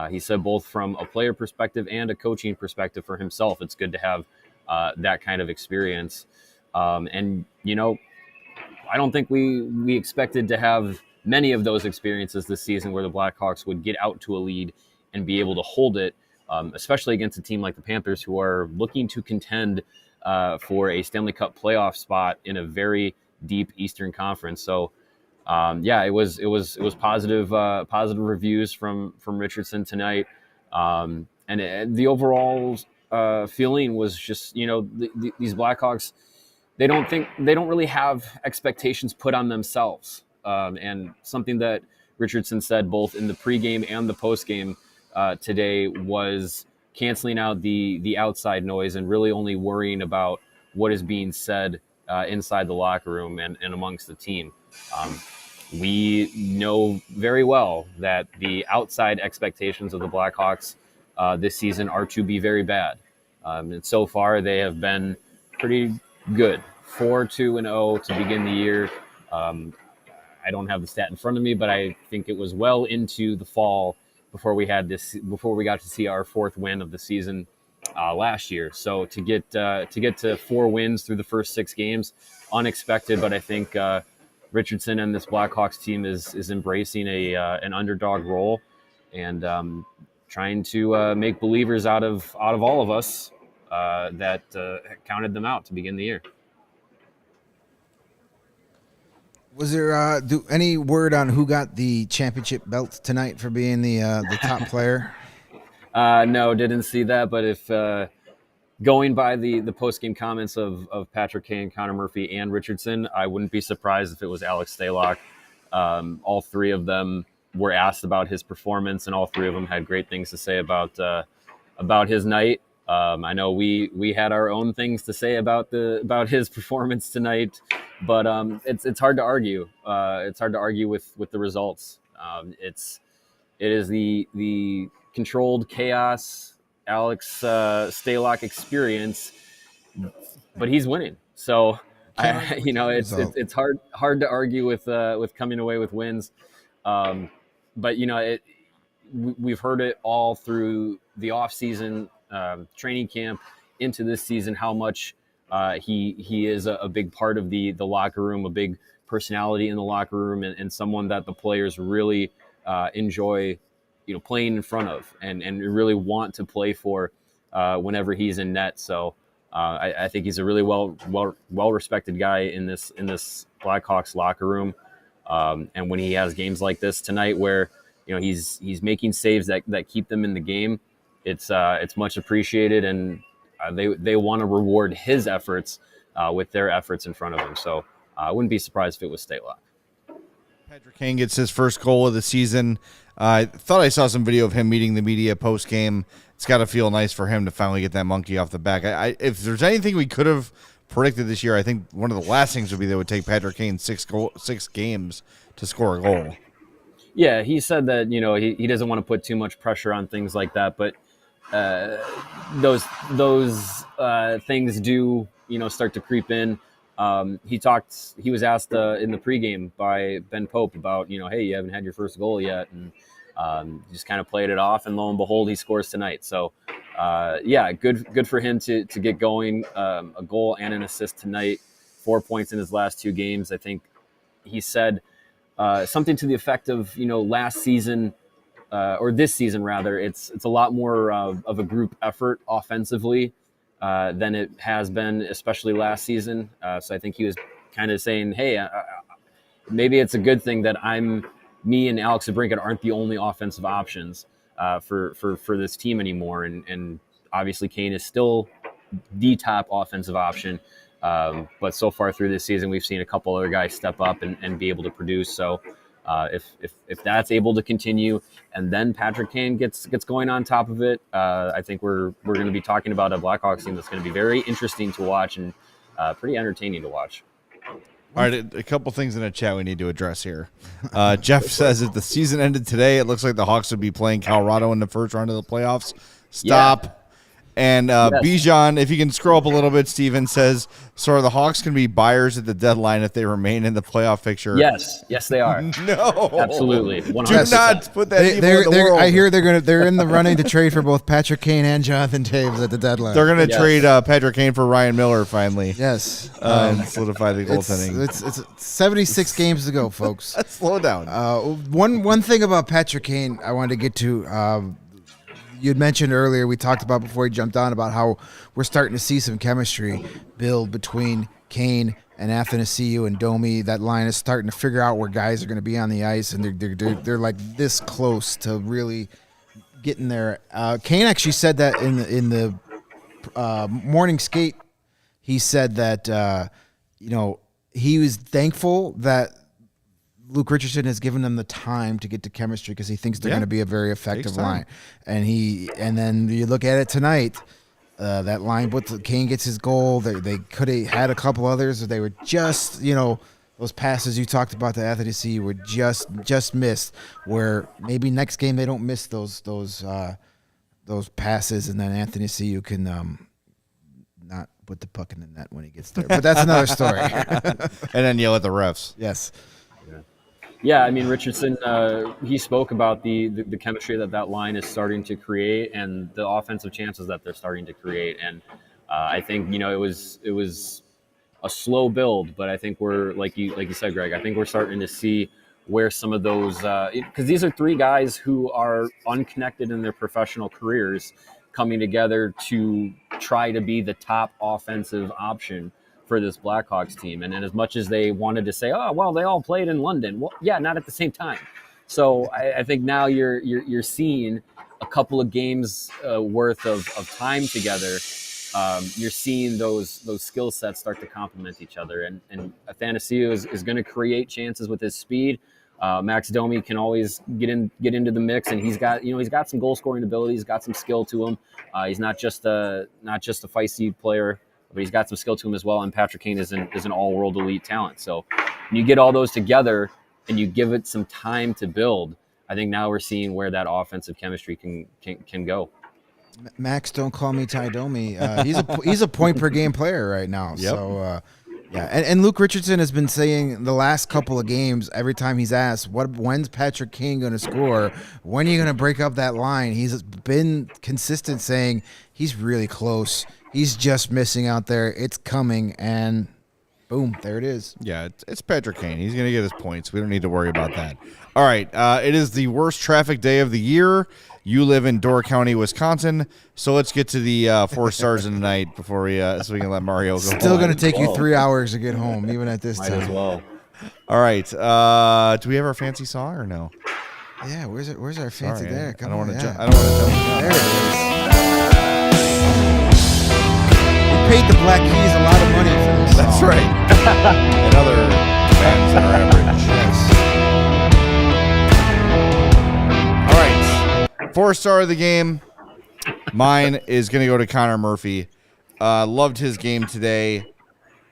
He said both from a player perspective and a coaching perspective for himself, it's good to have that kind of experience. And, you know, I don't think we expected to have many of those experiences this season where the Blackhawks would get out to a lead and be able to hold it, especially against a team like the Panthers, who are looking to contend for a Stanley Cup playoff spot in a very deep Eastern Conference. So, it was positive reviews from Richardson tonight, and the overall feeling was just, you know, these Blackhawks, they don't really have expectations put on themselves, and something that Richardson said both in the pregame and the postgame today was canceling out the outside noise and really only worrying about what is being said inside the locker room and amongst the team. We know very well that the outside expectations of the Blackhawks this season are to be very bad. And so far, they have been pretty good. 4-2-0 to begin the year. I don't have the stat in front of me, but I think it was well into the fall before we got to see our 4th win of the season last year. So to get to 4 wins through the first 6 games, unexpected, but I think Richardson and this Blackhawks team is embracing an underdog role and trying to make believers out of all of us that counted them out to begin the year. Was there any word on who got the championship belt tonight for being the top player? No, didn't see that. But if going by the post-game comments of Patrick Kane, Connor Murphy, and Richardson, I wouldn't be surprised if it was Alex Stalock. All 3 of them were asked about his performance, and all 3 of them had great things to say about his night. I know we had our own things to say about his performance tonight, but it's hard to argue. It's hard to argue with the results. It is the controlled chaos Alex Stalock experience, but he's winning. So it's hard to argue with coming away with wins. But you know, we've heard it all through the off season, training camp into this season, how much he is a big part of the locker room, a big personality in the locker room, and someone that the players really enjoy, you know, playing in front of and really want to play for whenever he's in net. So I think he's a really well respected guy in this Blackhawks locker room. And when he has games like this tonight, where he's making saves that keep them in the game, it's much appreciated, and they want to reward his efforts with their efforts in front of him. So I wouldn't be surprised if it was Stalock. Patrick Kane gets his first goal of the season. I thought I saw some video of him meeting the media post game. It's got to feel nice for him to finally get that monkey off the back. If there's anything we could have predicted this year, I think one of the last things would be that it would take Patrick Kane 6 games to score a goal. Yeah, he said that he doesn't want to put too much pressure on things like that, but those things do start to creep in. He was asked in the pregame by Ben Pope about hey, you haven't had your first goal yet, and just kind of played it off, and lo and behold, he scores tonight. So good for him to get going. A goal and an assist tonight, 4 points in his last 2 games. I think he said something to the effect of last season, or this season rather, it's a lot more of a group effort offensively than it has been, especially last season. So I think he was kind of saying, hey, maybe it's a good thing that me and Alex DeBrincat aren't the only offensive options for this team anymore. And obviously Kane is still the top offensive option. But so far through this season, we've seen a couple other guys step up and be able to produce. So if that's able to continue, and then Patrick Kane gets going on top of it, I think we're going to be talking about a Blackhawks team that's going to be very interesting to watch and pretty entertaining to watch. All right, a couple things in the chat we need to address here. Jeff says if the season ended today, it looks like the Hawks would be playing Colorado in the first round of the playoffs. Stop. Yeah. And Bijan, if you can scroll up a little bit, Steven says, so are the Hawks going to be buyers at the deadline if they remain in the playoff picture? Yes, they are. No. Absolutely. 100%. Do not put that evil in the world. I hear they're in the running to trade for both Patrick Kane and Jonathan Taves at the deadline. They're going to trade Patrick Kane for Ryan Miller finally. Yes. And solidify the goaltending. It's 76 games to go, folks. Slow down. One thing about Patrick Kane I wanted to get to, you had mentioned earlier, we talked about before he jumped on about how we're starting to see some chemistry build between Kane and Athanasiou and Domi. That line is starting to figure out where guys are going to be on the ice, and they're like this close to really getting there. Kane actually said that in the morning skate. He said that he was thankful that Luke Richardson has given them the time to get to chemistry because he thinks they're going to be a very effective line. And then you look at it tonight, that line, but Kane gets his goal. They could have had a couple others. Or they were just, those passes you talked about to Athanasiou were just missed. Where maybe next game they don't miss those passes, and then Athanasiou can not put the puck in the net when he gets there. But that's another story. And then yell at the refs. Yes. Yeah, I mean, Richardson, he spoke about the chemistry that line is starting to create and the offensive chances that they're starting to create. And I think, it was a slow build, but I think we're, like you said, Greg, I think we're starting to see where some of those, because these are 3 guys who are unconnected in their professional careers coming together to try to be the top offensive option for this Blackhawks team. And as much as they wanted to say, oh, well, they all played in London. Well, yeah, not at the same time. So I think now you're seeing a couple of games worth of time together. You're seeing those skill sets start to complement each other. And Athanasiou is going to create chances with his speed. Max Domi can always get into the mix, and he's got some goal scoring ability. He's got some skill to him. He's not just a feisty player, but he's got some skill to him as well. And Patrick Kane is an all-world elite talent. So when you get all those together and you give it some time to build, I think now we're seeing where that offensive chemistry can go. Max, don't call me Ty Domi. He's a point per game player right now. Yep. So and Luke Richardson has been saying the last couple of games, every time he's asked, when's Patrick Kane going to score? When are you going to break up that line? He's been consistent saying he's really close. He's just missing out there. It's coming, and Boom, there it is. Yeah, it's Patrick Kane. He's going to get his points. We don't need to worry about that. All right, it is the worst traffic day of the year. You live in Door County, Wisconsin, so let's get to the 4 stars in the night before we so we can let Mario go. Still going to take you 3 hours to get home, even at this Might time. as well. All right, do we have our fancy song or no? Yeah, where's it? Where's our fancy Sorry, there? I don't on, want to. yeah. I don't want to jump. There it is. We paid the Black Keys a lot of money for this That's song. right. And other bands that are average. Yes. All right. 4-star of the game. Mine is going to go to Connor Murphy. Loved his game today.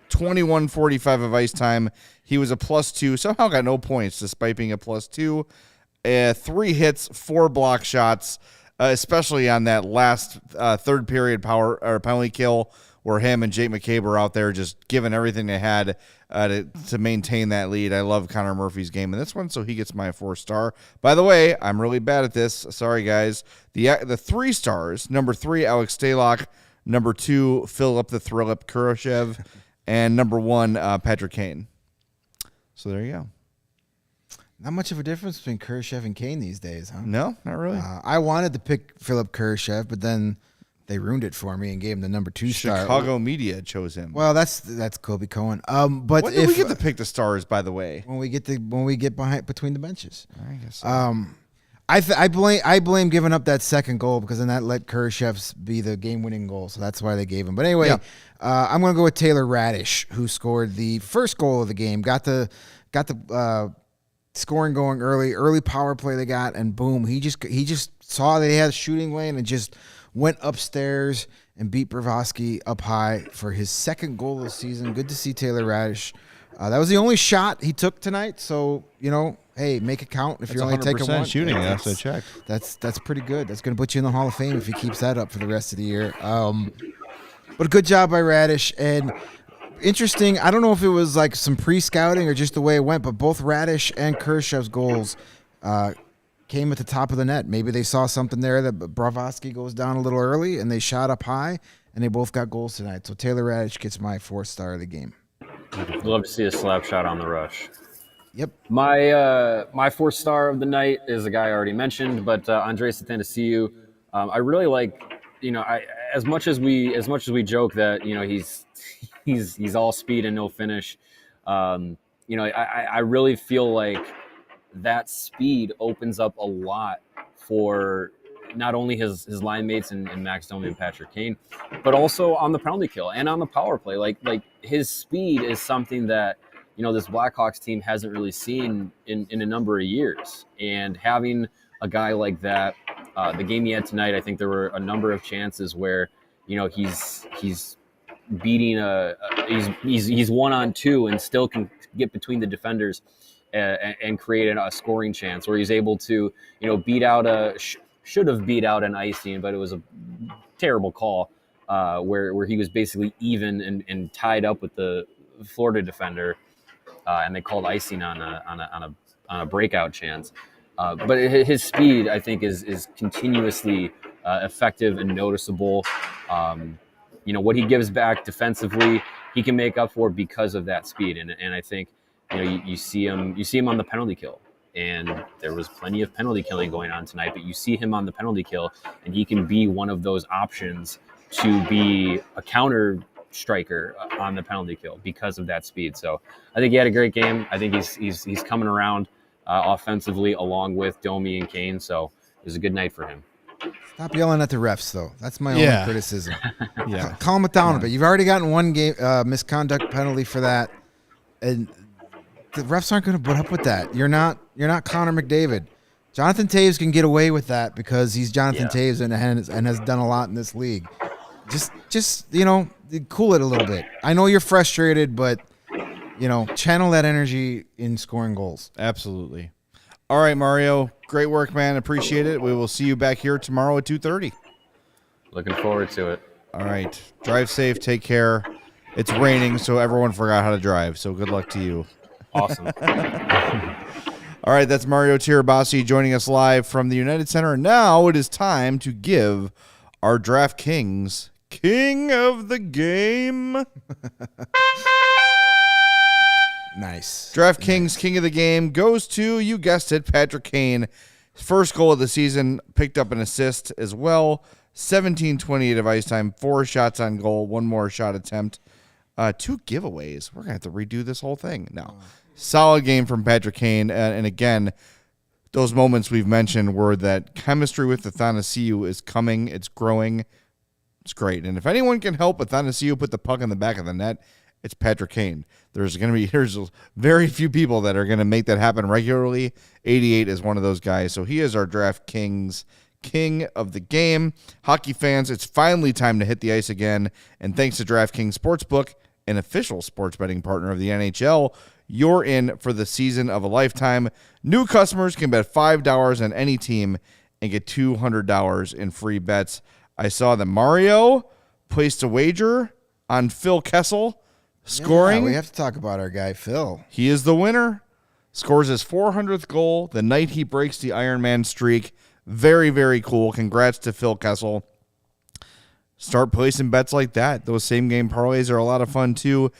21:45 of ice time. He was a +2. Somehow got no points despite being a +2. 3 hits, 4 block shots, especially on that last third period power or penalty kill where him and Jake McCabe were out there just giving everything they had to maintain that lead. I love Connor Murphy's game in this one, so he gets my 4-star. By the way, I'm really bad at this. Sorry, guys. The 3 stars, number 3, Alex Stalock, number 2, Philipp the Thrillip Kurashev, and number 1, Patrick Kane. So there you go. Not much of a difference between Kurashev and Kane these days, huh? No, not really. I wanted to pick Philipp Kurashev, but then they ruined it for me and gave him the number 2 star. Chicago media chose him. Well, that's Kobe Cohen. But When do we get to pick the stars, by the way? when we get behind between the benches. I guess so. I blame giving up that second goal because then that let Kurashev's be the game-winning goal, so that's why they gave him. But anyway, Yeah. I'm going to go with Taylor Raddysh, who scored the first goal of the game. Got the scoring going early power play they got, and boom, he just saw that he had a shooting lane and just went upstairs and beat Bravoski up high for his second goal of the season. Good to see Taylor Raddysh. That was the only shot he took tonight, so hey, make it count. If you're only taking 100% one, shooting, that's a check. That's pretty good. That's going to put you in the Hall of Fame if he keeps that up for the rest of the year. But a good job by Raddysh. And interesting, I don't know if it was like some pre-scouting or just the way it went, but both Raddysh and Kurashev's goals came at the top of the net. Maybe they saw something there that Bravoski goes down a little early, and they shot up high, and they both got goals tonight. So Taylor Raddysh gets my 4-star of the game. I'd love to see a slap shot on the rush. Yep. My 4-star of the night is a guy I already mentioned, but Andres Athanasiou. I really like, as much as we joke that he's all speed and no finish. I really feel like that speed opens up a lot for not only his line mates and Max Domi and Patrick Kane, but also on the penalty kill and on the power play. Like his speed is something that this Blackhawks team hasn't really seen in a number of years. And having a guy like that, the game he had tonight, I think there were a number of chances where he's beating he's 1-on-2 and still can get between the defenders and create a scoring chance, where he's able to beat out should have beat out an icing, but it was a terrible call where he was basically even and tied up with the Florida defender, and they called icing on a breakout chance. But his speed, I think, is continuously effective and noticeable. What he gives back defensively, he can make up for because of that speed. And I think you see him on the penalty kill. And there was plenty of penalty killing going on tonight, but you see him on the penalty kill, and he can be one of those options to be a counter striker on the penalty kill because of that speed. So I think he had a great game. I think he's coming around offensively along with Domi and Kane. So it was a good night for him. Stop yelling at the refs, though. That's my only criticism. Yeah. Calm it down a bit. You've already gotten one game misconduct penalty for that, and the refs aren't going to put up with that. You're not Connor McDavid. Jonathan Taves can get away with that because he's Jonathan Taves and has done a lot in this league. Just cool it a little bit. I know you're frustrated, but channel that energy in scoring goals. Absolutely. All right, Mario. Great work, man. Appreciate it. We will see you back here tomorrow at 2:30. Looking forward to it. All right. Drive safe. Take care. It's raining, so everyone forgot how to drive. So good luck to you. Awesome. All right, that's Mario Tirabassi joining us live from the United Center. And now it is time to give our DraftKings King of the Game Nice. DraftKings King of the Game goes to, you guessed it, Patrick Kane. First goal of the season, picked up an assist as well. 17:28 of ice time, 4 shots on goal, 1 more shot attempt. 2 giveaways. We're going to have to redo this whole thing. No. Solid game from Patrick Kane. And again, those moments we've mentioned were that chemistry with Athanasiou is coming. It's growing. It's great. And if anyone can help Athanasiou put the puck in the back of the net, it's Patrick Kane. There's very few people that are going to make that happen regularly. 88 is one of those guys. So he is our DraftKings King of the Game. Hockey fans, it's finally time to hit the ice again. And thanks to DraftKings Sportsbook, an official sports betting partner of the NHL, you're in for the season of a lifetime. New customers can bet $5 on any team and get $200 in free bets. I saw that Mario placed a wager on Phil Kessel scoring. Yeah, we have to talk about our guy, Phil. He is the winner. Scores his 400th goal the night he breaks the Iron Man streak. Very, very cool. Congrats to Phil Kessel. Start placing bets like that. Those same game parlays are a lot of fun too.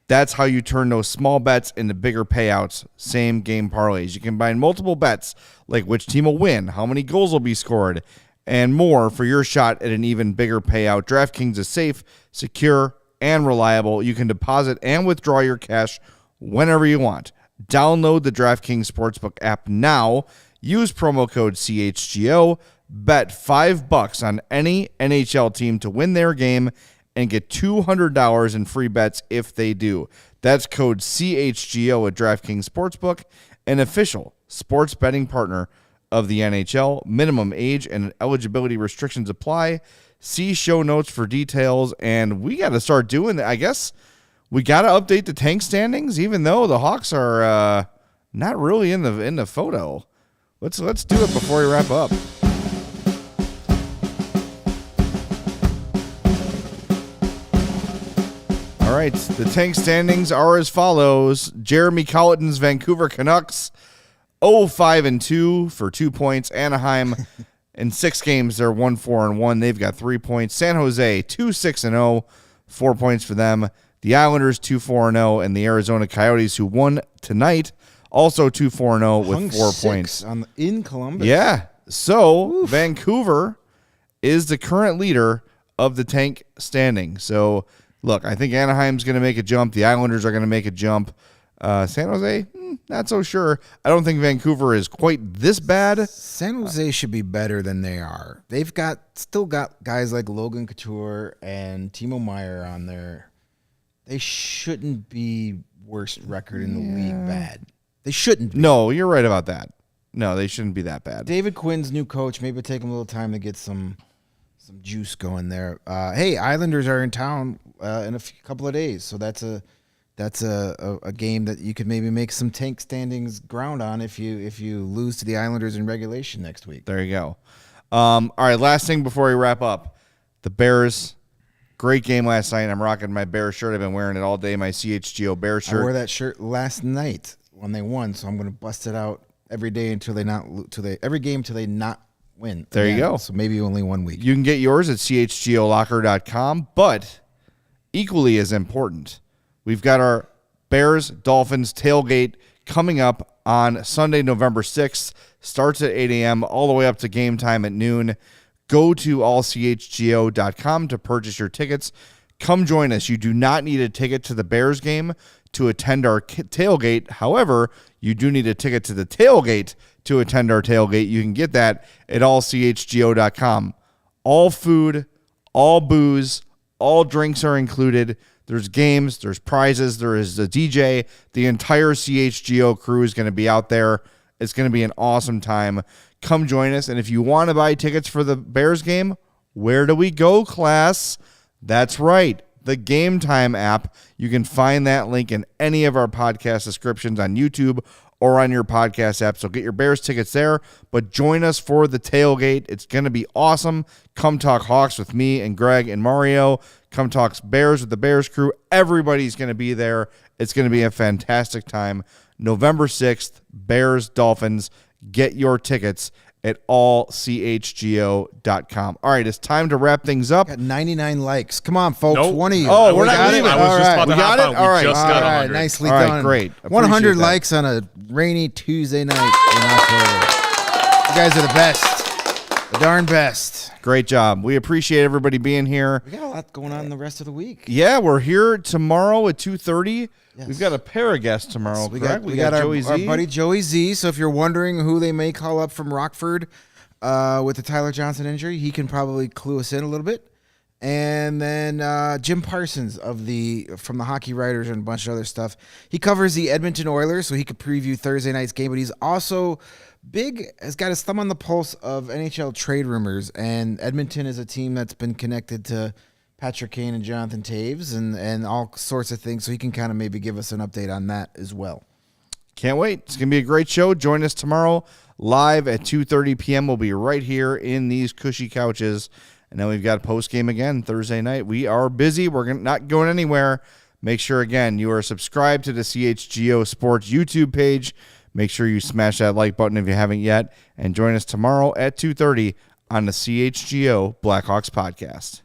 That's how you turn those small bets into bigger payouts. Same game parlays. You can combine multiple bets like which team will win, how many goals will be scored, and more for your shot at an even bigger payout. DraftKings is safe, secure, and reliable. You can deposit and withdraw your cash whenever you want. Download the DraftKings Sportsbook app now. Use promo code CHGO. Bet $5 on any NHL team to win their game and get $200 in free bets if they do. That's code CHGO at DraftKings Sportsbook, an official sports betting partner of the NHL. Minimum age and eligibility restrictions apply. See show notes for details, and we got to start doing that. I guess we got to update the tank standings, even though the Hawks are not really in the photo. Let's do it before we wrap up. All right, the tank standings are as follows. Jeremy Colleton's Vancouver Canucks 0-5-2 for 2 points. Anaheim in 6 games, they're 1-4-1. They've got 3 points. San Jose 2-6-0, 4 points for them. The Islanders 2-4-0, and the Arizona Coyotes, who won tonight, also 2-4-0 with 4 points in Columbus. Yeah. So Vancouver is the current leader of the tank standing. So look, I think Anaheim's going to make a jump. The Islanders are going to make a jump. San Jose, not so sure. I don't think Vancouver is quite this bad. San Jose should be better than they are. They've still got guys like Logan Couture and Timo Meier on there. They shouldn't be worst record in the league bad. They shouldn't be. No, you're right about that. No, they shouldn't be that bad. David Quinn's new coach, maybe take him a little time to get some juice going there. Hey, Islanders are in town in a couple of days, so that's a game that you could maybe make some tank standings ground on if you lose to the Islanders in regulation next week. There you go. All right, last thing before we wrap up. The Bears, great game last night. I'm rocking my Bears shirt. I've been wearing it all day, my CHGO Bears shirt. I wore that shirt last night when they won, so I'm going to bust it out every day every game until they not win. There you go. So maybe only 1 week. You can get yours at chgolocker.com, but equally as important, we've got our Bears-Dolphins tailgate coming up on Sunday, November 6th. Starts at 8 a.m. all the way up to game time at noon. Go to allchgo.com to purchase your tickets. Come join us. You do not need a ticket to the Bears game to attend our tailgate. However, you do need a ticket to the tailgate to attend our tailgate. You can get that at allchgo.com. All food, all booze, all drinks are included. There's games, there's prizes, there is a DJ. The entire CHGO crew is going to be out there. It's going to be an awesome time. Come join us. And if you want to buy tickets for the Bears game, where do we go, class? That's right, the Game Time app. You can find that link in any of our podcast descriptions on YouTube or on your podcast app. So get your Bears tickets there, but join us for the tailgate. It's going to be awesome. Come talk Hawks with me and Greg and Mario. Come talk Bears with the Bears crew. Everybody's going to be there. It's going to be a fantastic time. November 6th, Bears, Dolphins. Get your tickets at allchgo.com. All right, it's time to wrap things up. Got 99 likes. Come on, folks. Nope. One of you. Oh, we're I not was- leaving. I was All just right. about to We got hop it? on. All right. We just All got right, 100. nicely All right, done. great. Appreciate 100 that. likes on a rainy Tuesday night in October. You guys are the best. The darn best. Great job. We appreciate everybody being here. We got a lot going on the rest of the week. Yeah, we're here tomorrow at 2:30. Yes. We've got a pair of guests tomorrow, We correct? got Joey our Z. buddy Joey Z. So if you're wondering who they may call up from Rockford with the Tyler Johnson injury, he can probably clue us in a little bit. And then Jim Parsons from the Hockey Writers and a bunch of other stuff. He covers the Edmonton Oilers, so he could preview Thursday night's game. But he's also has got his thumb on the pulse of NHL trade rumors. And Edmonton is a team that's been connected to Patrick Kane and Jonathan Taves and all sorts of things. So he can kind of maybe give us an update on that as well. Can't wait. It's going to be a great show. Join us tomorrow live at 2:30 p.m. We'll be right here in these cushy couches. And then we've got a post game again Thursday night. We are busy. We're not going anywhere. Make sure, again, you are subscribed to the CHGO Sports YouTube page. Make sure you smash that like button if you haven't yet. And join us tomorrow at 2:30 on the CHGO Blackhawks podcast.